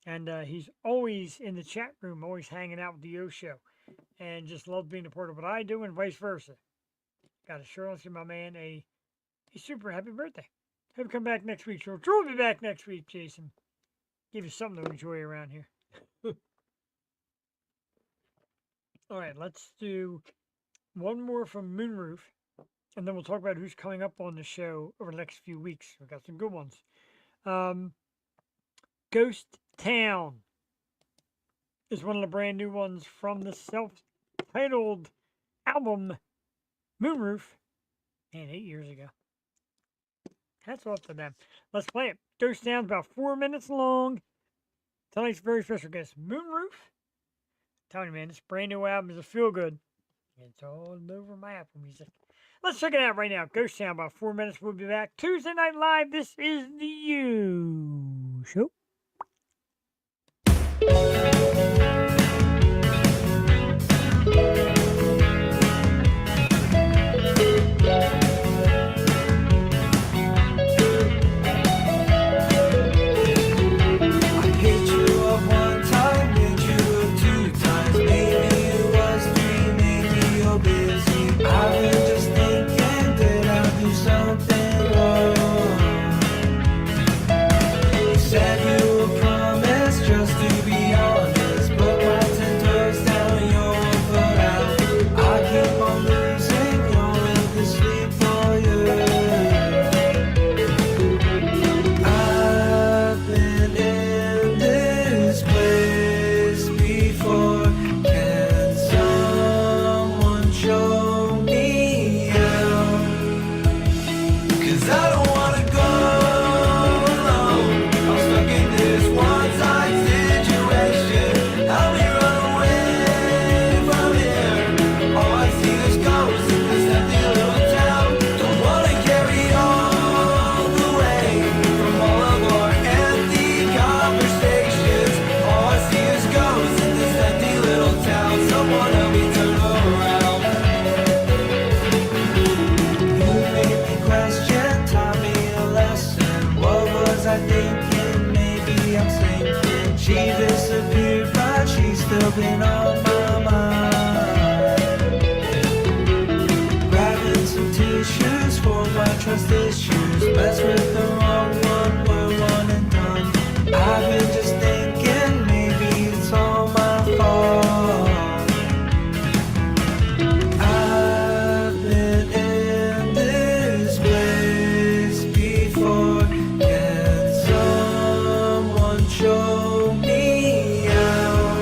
And he's always in the chat room, always hanging out with the O Show. And just love being a part of what I do and vice versa. Got a shirt on to my man a super happy birthday. Hope you come back next week. Drew will be back next week, Jason. Give you something to enjoy around here. All right, let's do one more from Moonroof, and then we'll talk about who's coming up on the show over the next few weeks. We've got some good ones. Ghost Town is one of the brand new ones from the self-titled album Moonroof, and 8 years ago. Hats off to them. Let's play it. Ghost Town's about 4 minutes long. Tonight's very special guest, Moonroof. I'm telling you, man, this brand new album is a feel good. It's all over my Apple Music. Let's check it out right now. Ghost Town, about 4 minutes. We'll be back Tuesday Night Live. This is the U Show. been on my mind. Grabbing some tissues for my trust issues. Mess with the wrong one, we're one and done. I've been just thinking maybe it's all my fault. I've been in this place before. Can someone show me out?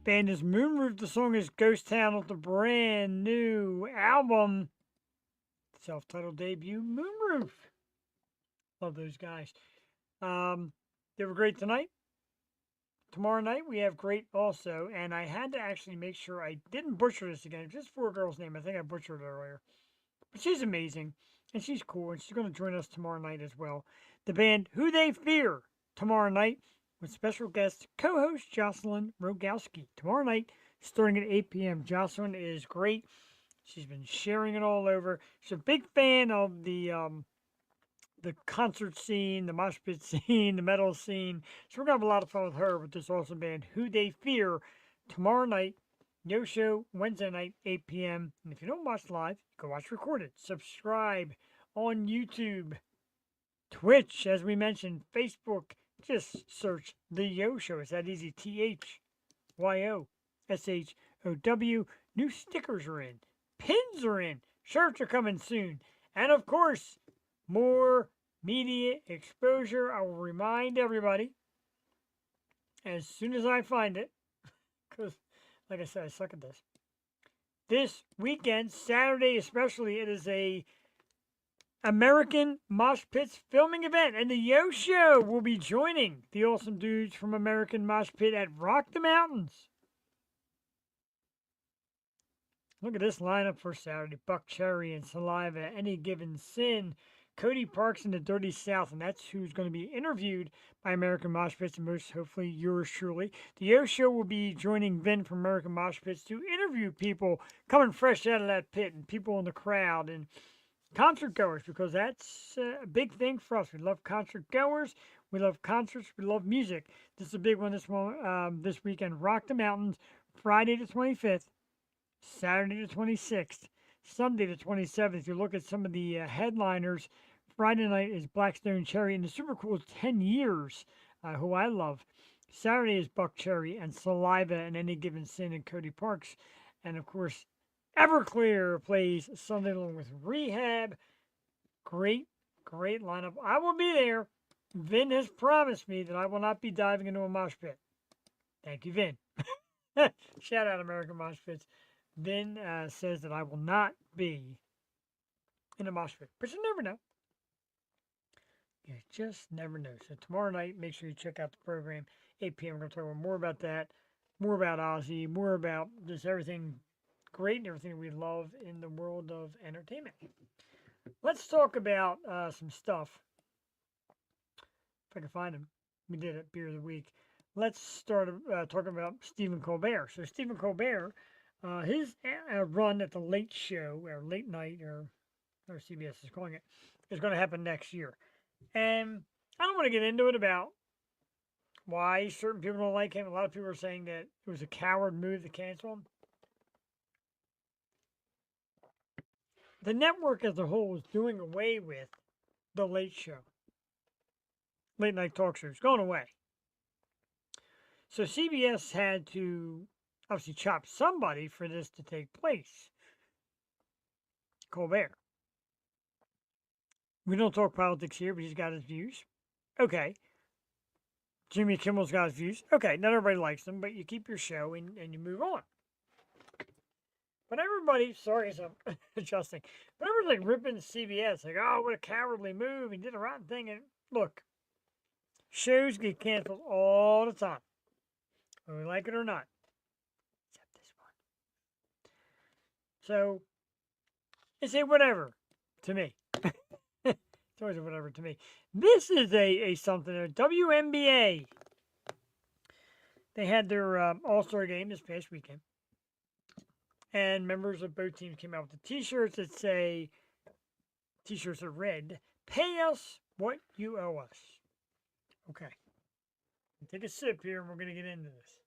Band is Moonroof. The song is Ghost Town of the brand new album. Self-titled debut, Moonroof. Love those guys. They were great tonight. Tomorrow night we have great also, and I had to actually make sure I didn't butcher this again. It's just for a girl's name. I think I butchered it earlier. But she's amazing, and she's cool, and she's going to join us tomorrow night as well. The band Who They Fear tomorrow night with special guest co-host Jocelyn Rogowski. Tomorrow night starting at 8 p.m. Jocelyn is great. She's been sharing it all over. She's a big fan of the concert scene, the mosh pit scene, the metal scene. So we're going to have a lot of fun with her with this awesome band, Who They Fear, tomorrow night. No show, Wednesday night, 8 p.m. And if you don't watch live, go watch recorded. Subscribe on YouTube, Twitch, as we mentioned, Facebook. Just search The Yo Show. It's that easy. THYOSHOW. New stickers are in. Pins are in. Shirts are coming soon. And of course, more media exposure. I will remind everybody as soon as I find it, because like I said, I suck at this. This weekend, Saturday especially, it is a American Mosh Pit's filming event, and the Yo Show will be joining the awesome dudes from American Mosh Pit at Rock the Mountains. Look at this lineup for Saturday. Buck Cherry and Saliva, Any Given Sin, Cody Parks and the Dirty South, and that's who's going to be interviewed by American Mosh Pits, and most hopefully yours truly. The Yo Show will be joining Vin from American Mosh Pits to interview people coming fresh out of that pit, and people in the crowd, and concert goers, because that's a big thing for us. We love concert goers. We love concerts. We love music. This is a big one this weekend. Rock the Mountains, Friday the 25th, Saturday the 26th, Sunday the 27th. If you look at some of the headliners, Friday night is Blackstone Cherry and the Super Cool 10 Years, who I love. Saturday is Buck Cherry and Saliva and Any Given Sin and Cody Parks. And of course, Everclear plays Sunday along with Rehab. Great, great lineup. I will be there. Vin has promised me that I will not be diving into a mosh pit. Thank you, Vin. Shout out American Mosh Pits. Vin says that I will not be in a mosh pit. But you never know. You just never know. So tomorrow night, make sure you check out the program. 8 p.m. We're going to talk about more about that, more about Ozzy, more about just everything great and everything we love in the world of entertainment. Let's talk about some stuff. If I can find them. We did it, Beer of the Week. Let's start talking about Stephen Colbert. So Stephen Colbert, his run at the Late Show, or Late Night, or CBS is calling it, is going to happen next year. And I don't want to get into it about why certain people don't like him. A lot of people are saying that it was a coward move to cancel him. The network as a whole is doing away with the Late Show. Late night talk shows going away. So CBS had to obviously chop somebody for this to take place. Colbert. We don't talk politics here, but he's got his views. Okay. Jimmy Kimmel's got his views. Okay, not everybody likes them, but you keep your show and you move on. But everybody, sorry, so I'm adjusting. But everybody's like ripping CBS, like, oh, what a cowardly move. He did a rotten thing. And look, shows get canceled all the time, whether we like it or not, except this one. So it's a whatever to me. It's always a whatever to me. This is a something. WNBA. They had their All-Star game this past weekend. And members of both teams came out with the T-shirts that say, T-shirts are red, pay us what you owe us. Okay. Take a sip here and we're going to get into this.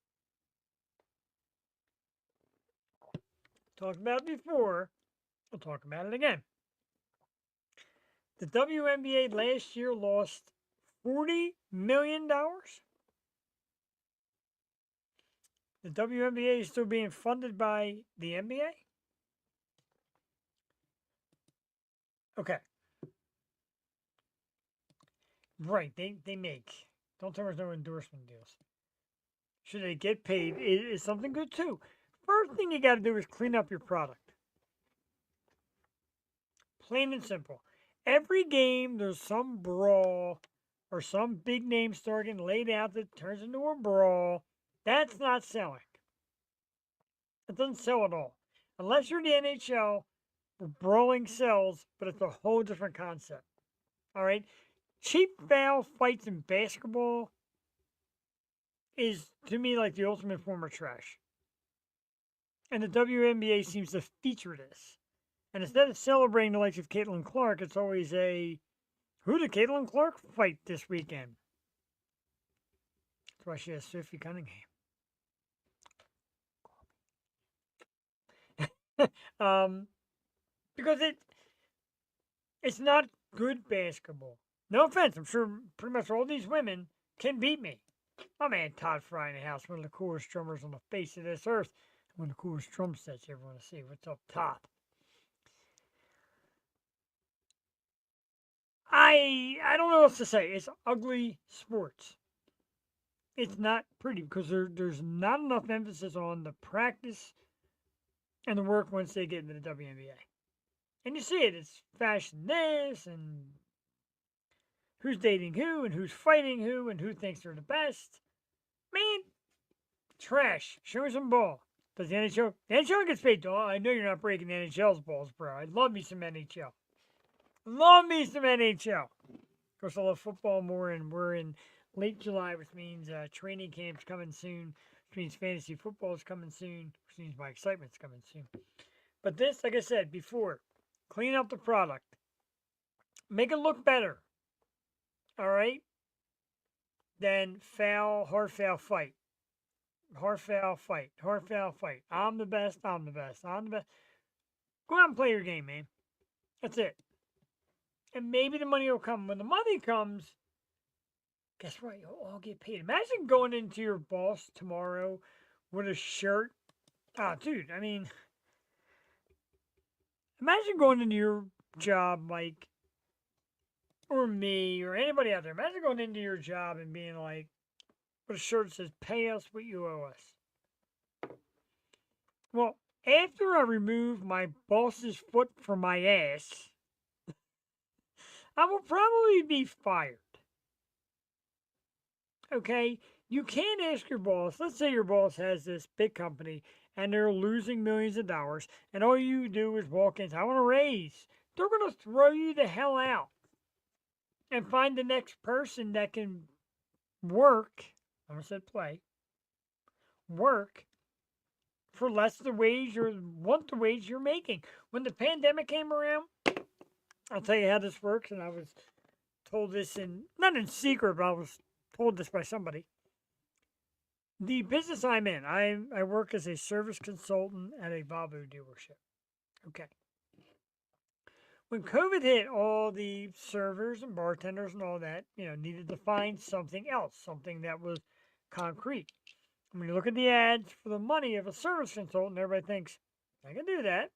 Talked about it before. We'll talk about it again. The WNBA last year lost $40 million. The WNBA is still being funded by the NBA? Okay. Right, they make. Don't tell me there's no endorsement deals. should they get paid, is something good too. First thing you got to do is clean up your product. Plain and simple. Every game, there's some brawl or some big name star getting laid out that turns into a brawl. That's not selling. It doesn't sell at all. Unless you're the NHL, brawling sells, but it's a whole different concept. All right? Cheap foul fights in basketball is, to me, like the ultimate form of trash. And the WNBA seems to feature this. And instead of celebrating the likes of Caitlin Clark, it's always who did Caitlin Clark fight this weekend? That's why she has Sophie Cunningham. Because it's not good basketball. No offense, I'm sure pretty much all these women can beat me. My man Todd Fry in the house, one of the coolest drummers on the face of this earth. One of the coolest drum sets you ever want to see. What's up, Todd? I don't know what to say. It's ugly sports. It's not pretty because there's not enough emphasis on the practice and the work once they get into the WNBA. And you see it. It's fashion this and who's dating who and who's fighting who and who thinks they're the best. Man, trash. Show me some ball. Does the NHL? The NHL gets paid. Oh, I know you're not breaking the NHL's balls, bro. I love me some NHL. Love me some NHL. Of course, I love football more, and we're in late July, which means training camp's coming soon, which means fantasy football is coming soon, which means my excitement's coming soon. But this, like I said before, clean up the product. Make it look better. All right? Then hard foul fight. Hard foul fight. Hard foul fight. I'm the best. I'm the best. I'm the best. Go out and play your game, man. That's it. And maybe the money will come. When the money comes, guess what? You'll all get paid. Imagine going into your boss tomorrow with a shirt. Ah, dude, I mean, imagine going into your job, Mike, or me, or anybody out there. Imagine going into your job and being like, with a shirt that says, pay us what you owe us. Well, after I remove my boss's foot from my ass, I will probably be fired. Okay? You can't ask your boss. Let's say your boss has this big company and they're losing millions of dollars, and all you do is walk in and say, I want a raise. They're going to throw you the hell out and find the next person that can work. I almost said play. Work for less the wage or want the wage you're making. When the pandemic came around, I'll tell you how this works, and I was told this not in secret, but I was told this by somebody. The business I'm in, I work as a service consultant at a Volvo dealership. Okay. When COVID hit, all the servers and bartenders and all that, needed to find something else, something that was concrete. When you look at the ads for the money of a service consultant, everybody thinks, I can do that.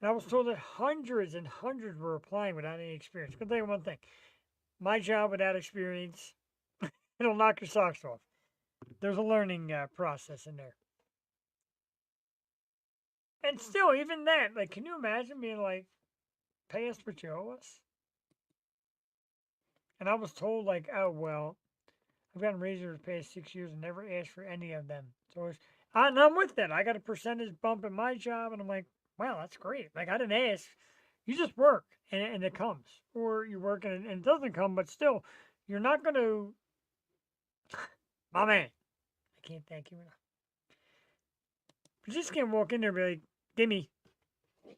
And I was told that hundreds and hundreds were applying without any experience. I'll tell you one thing. My job without experience, it'll knock your socks off. There's a learning process in there. And still, even that, like, can you imagine being like, pay us what you owe us? And I was told, like, oh, well, I've gotten raises for the past 6 years and never asked for any of them. So and I'm with that. I got a percentage bump in my job, and I'm like, wow, that's great. Like, I didn't ask. You just work, and it comes. Or you work, and it doesn't come, but still, you're not going to... My man, I can't thank you enough. You just can't walk in there and be like, gimme.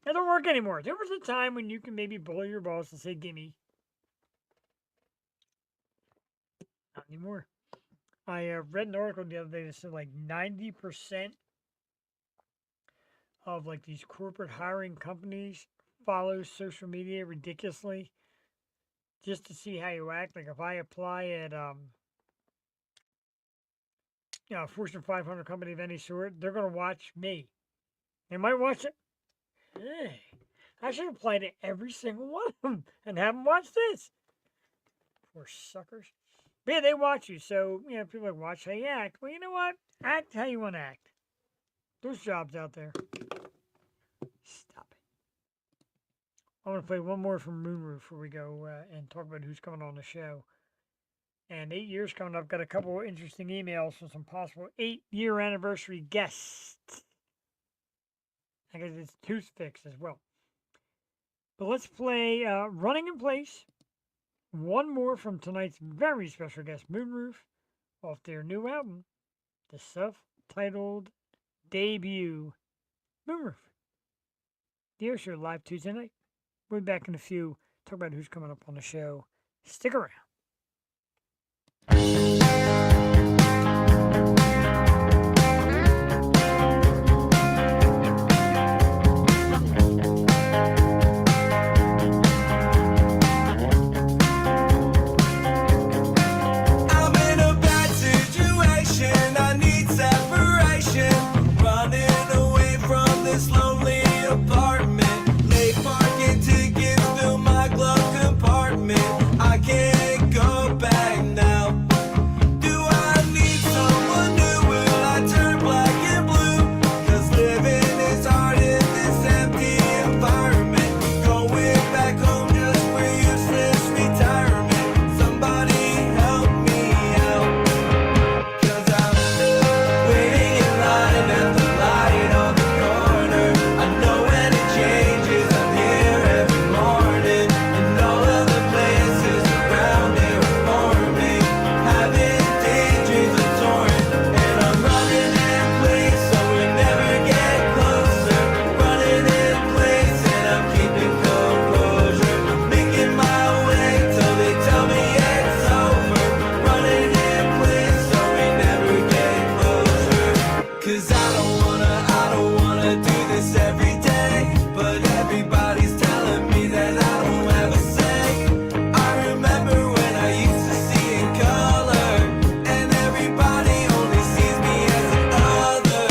That don't work anymore. There was a time when you can maybe bully your boss and say, gimme. Not anymore. I read an article the other day that said like 90% of like these corporate hiring companies follow social media ridiculously just to see how you act. Like if I apply at a Fortune 500 company of any sort, they're gonna watch me. They might watch it. Hey, I should apply to every single one of them and have them watch this. Poor suckers. But yeah, they watch you. So, people like, watch how you act. Well, you know what? Act how you want to act. There's jobs out there. Stop it. I want to play one more from Moonroof before we go and talk about who's coming on the show. And 8 years coming up, got a couple of interesting emails from some possible 8-year anniversary guests. I guess it's tooth fix as well. But let's play Running in Place. One more from tonight's very special guest, Moonroof, off their new album, the self-titled debut, Moonroof. The Air Show live Tuesday night. We'll be back in a few. Talk about who's coming up on the show. Stick around. I'm in a bad situation. I need separation. Running away from this lonely apartment. Late parking tickets fill my glove compartment. I can't go back now. Do I need someone new? Will I turn black and blue? 'Cause living is hard in this empty environment. Going back home just for useless retirement. Somebody help me out. 'Cause I'm waiting in line at the light on the corner. I know when it changes, I'm here every morning. And all of the places around here are for me. Having daydreams of touring. And I'm running in place so we never get closer. Running in place and I'm keeping composure. Making my way till they tell me it's over. Running in place so we never get closer. 'Cause I don't wanna do this every day. But everybody's telling me that I don't have a say. I remember when I used to see in color. And everybody only sees me as an other.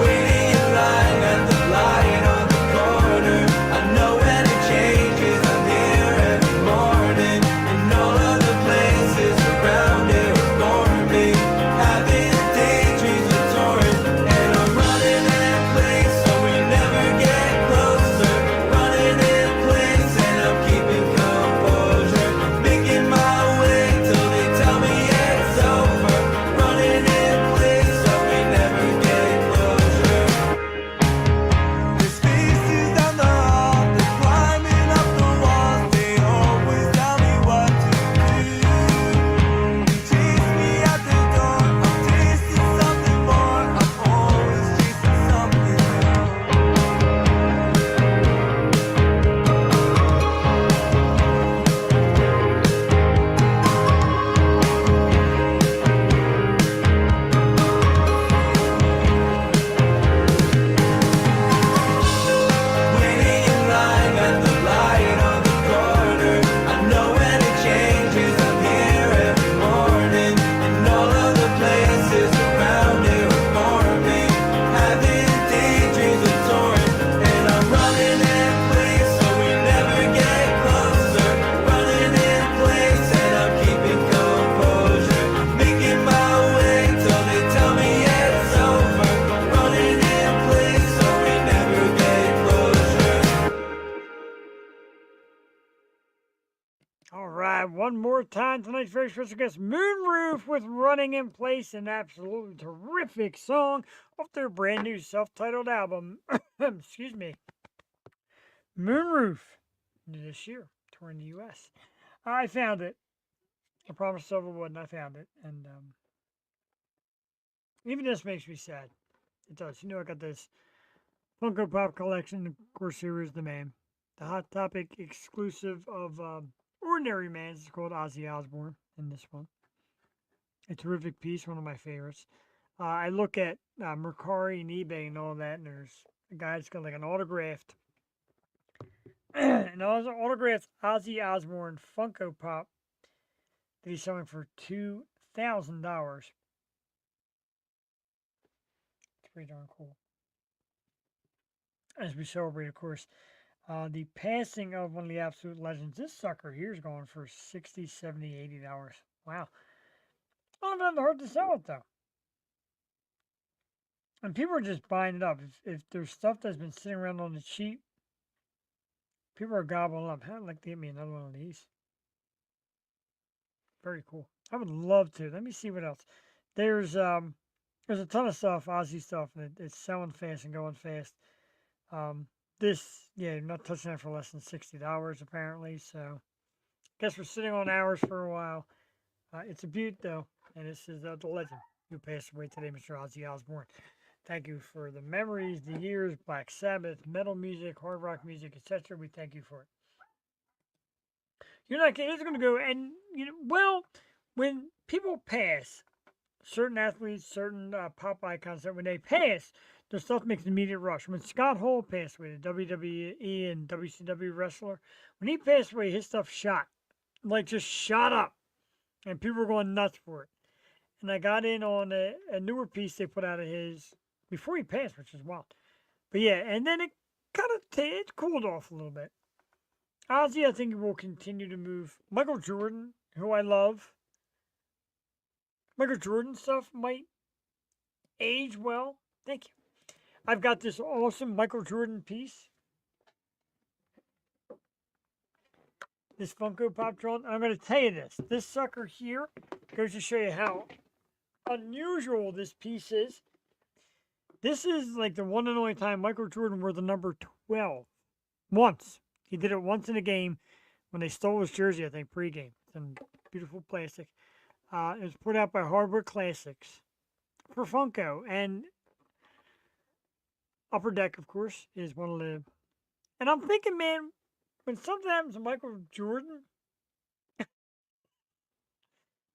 Waiting in line at the light on the corner. I know when it changes, I'm here every morning. And all of the places around here are for me. Having daydreams of touring. And I'm running in place so we never get closer. Running in place and I'm keeping composure. Making my way till they tell me it's over. Running in place so we never get closer. There's faces down the hall, they're climbing up the walls. They always tell me what to do. They chase me out the door, I'm chasing something more. I'm always chasing something new. Waiting in line at the light on the corner. I know when it changes, I'm here every morning. And all of the places around here are for me. Having daydreams of touring. And I'm running in place so we never get closer. Running in place and I'm keeping composure. Making my way till they tell me it's over. Running in place so we never get closer. All right, one more time. Tonight's very special guest, Moonroof, with Running in Place, an absolutely terrific song off their brand new self-titled album. Excuse me. Moonroof, new this year, touring the U.S. I found it. I promised I wouldn't. I found it. And even this makes me sad. It does. I got this Funko Pop collection. Of course, here is the man. The Hot Topic exclusive of Ordinary Man. It's called Ozzy Osbourne in this one. A terrific piece, one of my favorites. I look at Mercari and eBay and all that, and there's a guy that's got like an autographed, autographed Ozzy Osbourne Funko Pop that he's selling for $2,000. It's pretty darn cool. As we celebrate, of course, the passing of one of the absolute legends. This sucker here is going for $60, $70, $80 Wow. I don't have heard to sell it though. And people are just buying it up. If there's stuff that's been sitting around on the cheap, people are gobbling up. I'd like to get me another one of these. Very cool. I would love to. Let me see what else. There's a ton of stuff, Aussie stuff, and it's selling fast and going fast. This, yeah, not touching that for less than $60 apparently. So, guess we're sitting on ours for a while. It's a beaut though, and this is the legend who passed away today, Mr. Ozzy Osbourne. Thank you for the memories, the years, Black Sabbath, metal music, hard rock music, etc. We thank you for it. You're not kidding. It's going to go, and well, when people pass, certain athletes, certain pop icons, that when they pass, their stuff makes an immediate rush. When Scott Hall passed away, the WWE and WCW wrestler, when he passed away, his stuff shot, like just shot up, and people were going nuts for it. And I got in on a newer piece they put out of his before he passed, which is wild. But yeah, and then it kind of it cooled off a little bit. Ozzy, I think will continue to move. Michael Jordan, who I love. Michael Jordan stuff might age well. Thank you. I've got this awesome Michael Jordan piece. This Funko Pop drawn. I'm going to tell you this. This sucker here goes to show you how unusual this piece is. This is like the one and only time Michael Jordan wore the number 12. Once. He did it once in a game when they stole his jersey, I think, pregame. It's in beautiful plastic. It was put out by Hardware Classics for Funko. And Upper Deck, of course, is one of the... And I'm thinking, man, when something happens to Michael Jordan,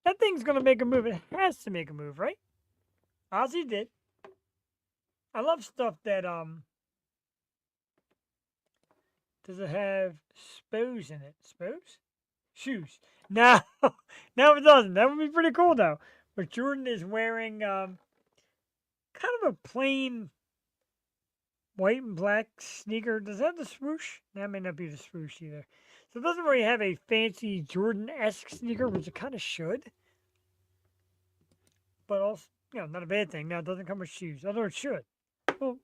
that thing's going to make a move. It has to make a move, right? Ozzy did. I love stuff that, does it have spos in it? Spos? Shoes. No, no, it doesn't. That would be pretty cool, though. But Jordan is wearing kind of a plain white and black sneaker. Does that have the swoosh? That may not be the swoosh either. So it doesn't really have a fancy Jordan-esque sneaker, which it kind of should. But also, not a bad thing. Now, it doesn't come with shoes, although it should.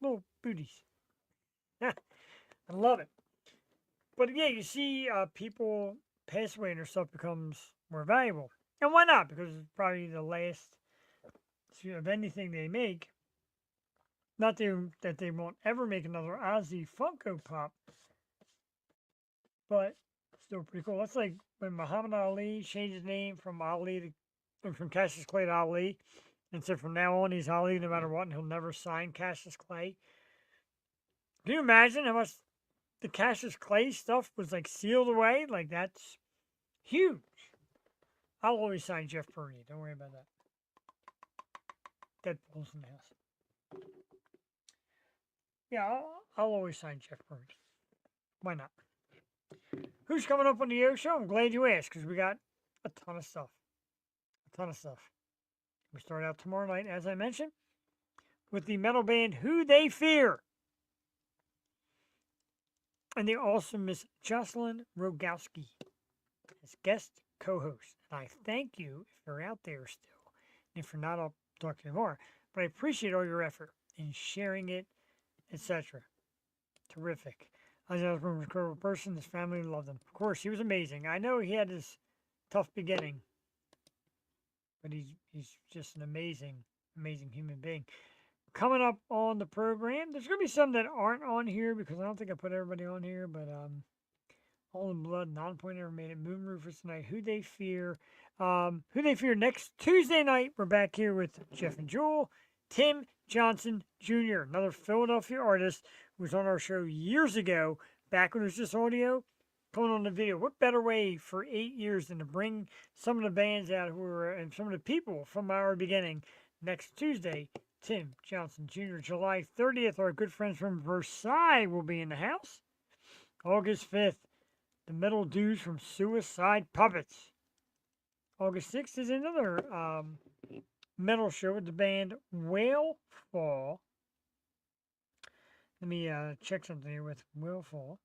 Little booties. I love it. But yeah, you see people pass away and their stuff becomes more valuable. And why not? Because it's probably the last of anything they make. Not that they won't ever make another Ozzy Funko Pop. But still pretty cool. That's like when Muhammad Ali changed his name from Cassius Clay to Ali. And said from now on he's Ali no matter what, and he'll never sign Cassius Clay. Can you imagine how much the Cassius Clay stuff was like sealed away? Like that's huge. I'll always sign Jeff Purdy. Don't worry about that. Deadpool's in the house. Yeah, I'll always sign Jeff Purdy. Why not? Who's coming up on the Yo Show? I'm glad you asked because we got a ton of stuff. We start out tomorrow night, as I mentioned, with the metal band Who They Fear. And the awesome Miss Jocelyn Rogowski as guest co-host. And I thank you if you're out there still. And if you're not, I'll talk to you more. But I appreciate all your effort in sharing it, etc. Terrific. Ozzy Osbourne was a incredible person. His family loved him. Of course, he was amazing. I know he had his tough beginning. But he's just an amazing human being. Coming up on the program, there's going to be some that aren't on here because I don't think I put everybody on here, but All in Blood, Non-Point Never Made It, Moonroof is tonight, Who They Fear. Who They Fear next Tuesday night. We're back here with Jeff and Jewel. Tim Johnson Jr., another Philadelphia artist who was on our show years ago, back when it was just audio. Coming on the video. What better way for 8 years than to bring some of the bands out who were, and some of the people from our beginning next Tuesday. Tim Johnson Jr. July 30th, our good friends from Versailles will be in the house. August 5th, the metal dudes from Suicide Puppets. August 6th is another metal show with the band Whale Fall. Let me check something here with Whale Fall.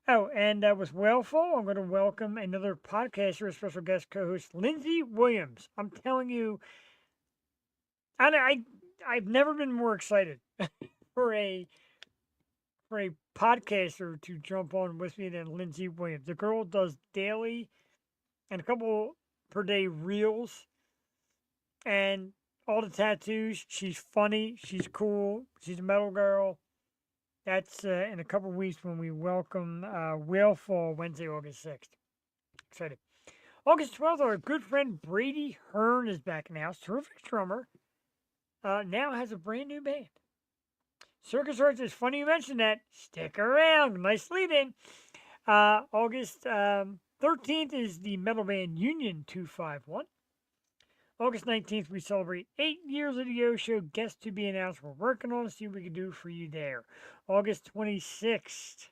Oh, and with Wellfall, I'm going to welcome another podcaster, a special guest co-host, Lindsay Williams. I'm telling you, I've never been more excited for a podcaster to jump on with me than Lindsay Williams. The girl does daily and a couple per day reels and all the tattoos. She's funny. She's cool. She's a metal girl. That's in a couple weeks when we welcome Whalefall Wednesday, August 6th. Excited. August 12th, our good friend Brady Hearn is back in the house. Terrific drummer. Now has a brand new band. Circus Arts is funny you mentioned that. Stick around. Nice lead in. August 13th is the metal band Union 251. August 19th, we celebrate 8 years of the Yo Show. Guest to be announced. We're working on to see what we can do for you there. August 26th,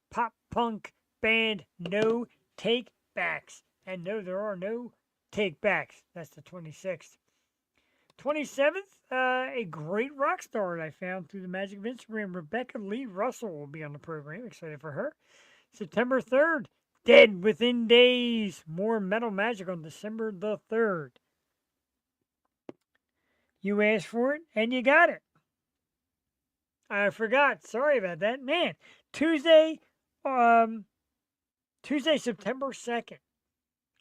pop punk band No Take Backs. And no, there are no take backs. That's the 26th. 27th, a great rock star that I found through the magic of Instagram, Rebecca Lee Russell, will be on the program. Excited for her. September 3rd, Dead Within Days. More metal magic on December the 3rd. You asked for it, and you got it. I forgot. Sorry about that. Man, Tuesday, September 2nd,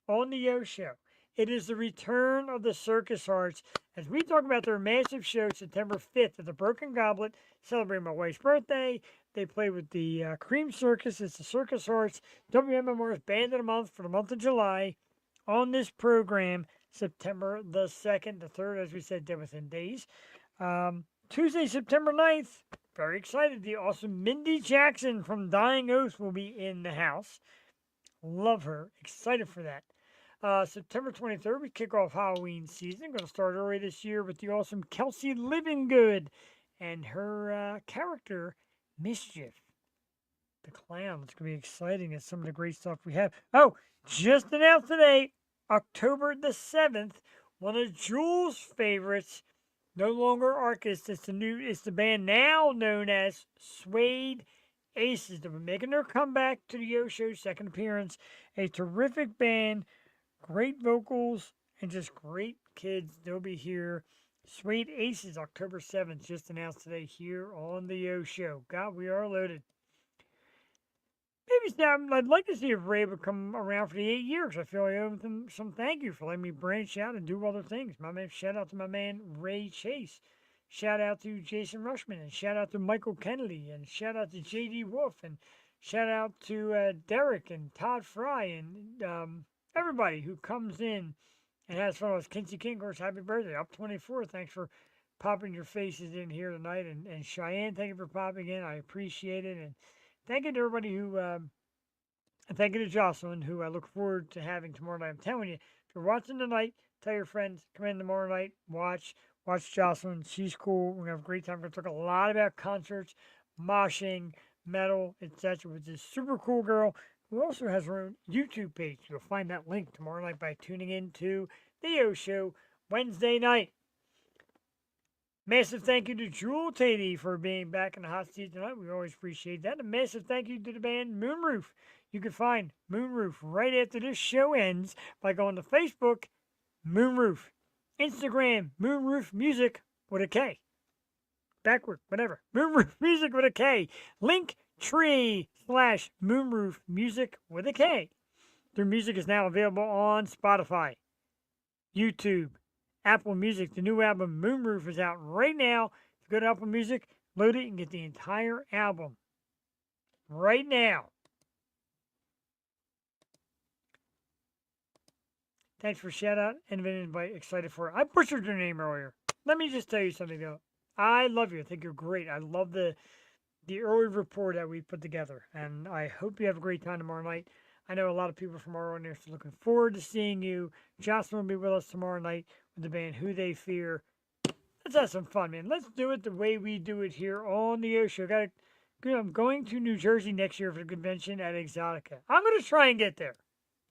on the Yo Show. It is the return of the Circus Arts as we talk about their massive show September 5th at the Broken Goblet, celebrating my wife's birthday. They play with the Cream Circus. It's the Circus Arts WMMR's Band of the Month for the month of July on this program, September the 2nd, the 3rd, as we said, Dead Within Days. Tuesday, September 9th, very excited. The awesome Mindy Jackson from Dying Oath will be in the house. Love her. Excited for that. September 23rd, we kick off Halloween season. Going to start early this year with the awesome Kelsey Livingood and her character, Mischief, the clown. It's going to be exciting as some of the great stuff we have. Oh, just announced today, October the 7th, one of Jules' favorites, no longer Arcus. It's the band now known as Suede Aces. They'll be making their comeback to the Yo Show's second appearance. A terrific band, great vocals, and just great kids. They'll be here. Suede Aces, October 7th, just announced today here on the Yo Show. God, we are loaded. Maybe I'd like to see if Ray would come around for the 8 years. I feel I owe them some thank you for letting me branch out and do other things. Shout out to my man Ray Chase. Shout out to Jason Rushman, and shout out to Michael Kennedy, and shout out to J.D. Wolf, and shout out to Derek and Todd Fry, and everybody who comes in and has fun with us. Kinsey King, of course, happy birthday. Up 24. Thanks for popping your faces in here tonight. And Cheyenne, thank you for popping in. I appreciate it. And thank you to everybody who, and thank you to Jocelyn, who I look forward to having tomorrow night. I'm telling you, if you're watching tonight, tell your friends, come in tomorrow night, watch Jocelyn. She's cool. We're going to have a great time. We're going to talk a lot about concerts, moshing, metal, etc. with this super cool girl who also has her own YouTube page. You'll find that link tomorrow night by tuning in to the Yo Show Wednesday night. Massive thank you to Jewel Teti for being back in the hot seat tonight. We always appreciate that. A massive thank you to the band Moonroof. You can find Moonroof right after this show ends by going to Facebook, Moonroof. Instagram, Moonroof Music with a K. Backward, whatever. Moonroof Music with a K. Linktree/Moonroof Music with a K. Their music is now available on Spotify, YouTube, Apple Music. The new album Moonroof is out right now. If you go to Apple Music, load it and get the entire album right now. Thanks for shout out and been invite. Excited for it. I butchered your name earlier. Let me just tell you something though. I love you. I think you're great. I love the early report that we put together, and I hope you have a great time tomorrow night. I know a lot of people from our audience are looking forward to seeing you. Jocelyn will be with us tomorrow night with the band Who They Fear. Let's have some fun, man. Let's do it the way we do it here on the Yo Show. I'm going to New Jersey next year for the convention at Exotica. I'm going to try and get there.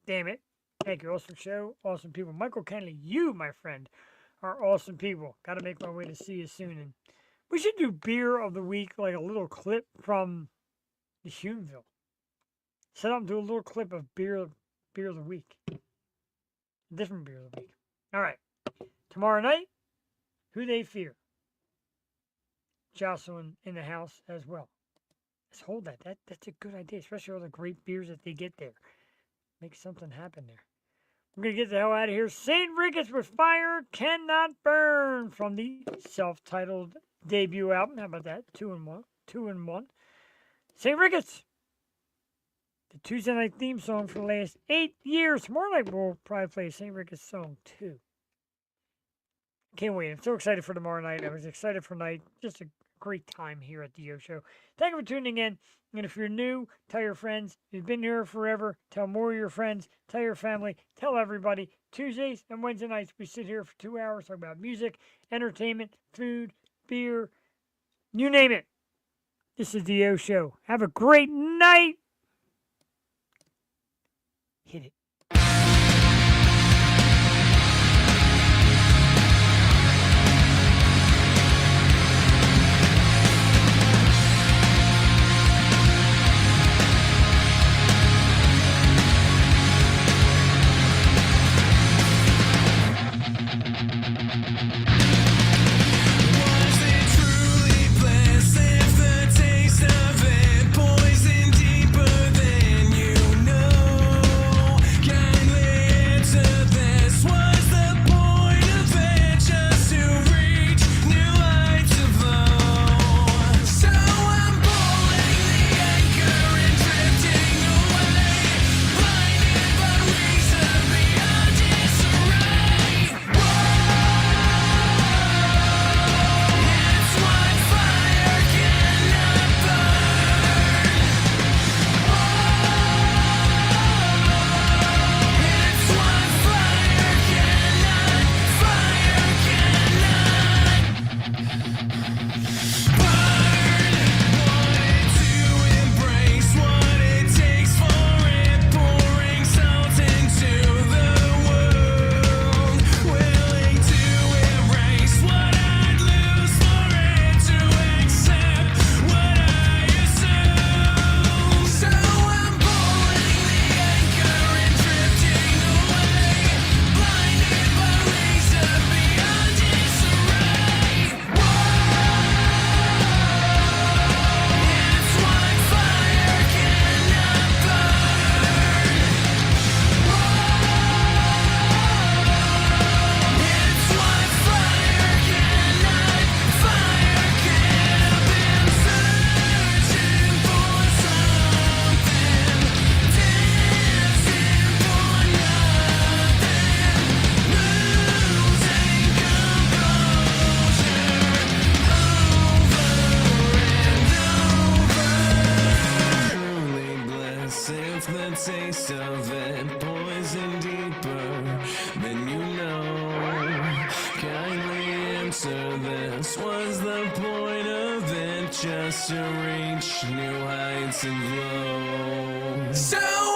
Damn it. Thank you. Awesome show. Awesome people. Michael Kennedy, you, my friend, are awesome people. Got to make my way to see you soon. And we should do Beer of the Week, like a little clip from the Humeville. set up and do a little clip of beer of the week. Different beer of the week. All right. Tomorrow night, Who They Fear. Jocelyn in the house as well. Let's hold that. That's a good idea, especially all the great beers that they get there. Make something happen there. We're going to get the hell out of here. St. Ricketts with Fire Cannot Burn from the self-titled debut album. How about that? 2 in 1. 2 in 1. St. Ricketts. The Tuesday night theme song for the last 8 years. Tomorrow night we'll probably play a St. Ricketts song too. Can't wait. I'm so excited for tomorrow night. I was excited for night. Just a great time here at the Yo Show. Thank you for tuning in. And if you're new, tell your friends. If you've been here forever, tell more of your friends. Tell your family. Tell everybody. Tuesdays and Wednesday nights, we sit here for 2 hours, talk about music, entertainment, food, beer, you name it. This is the Yo Show. Have a great night. Hit it. taste of it, poison deeper than you know. Kindly answer this, was the point of it just to reach new heights and glow? So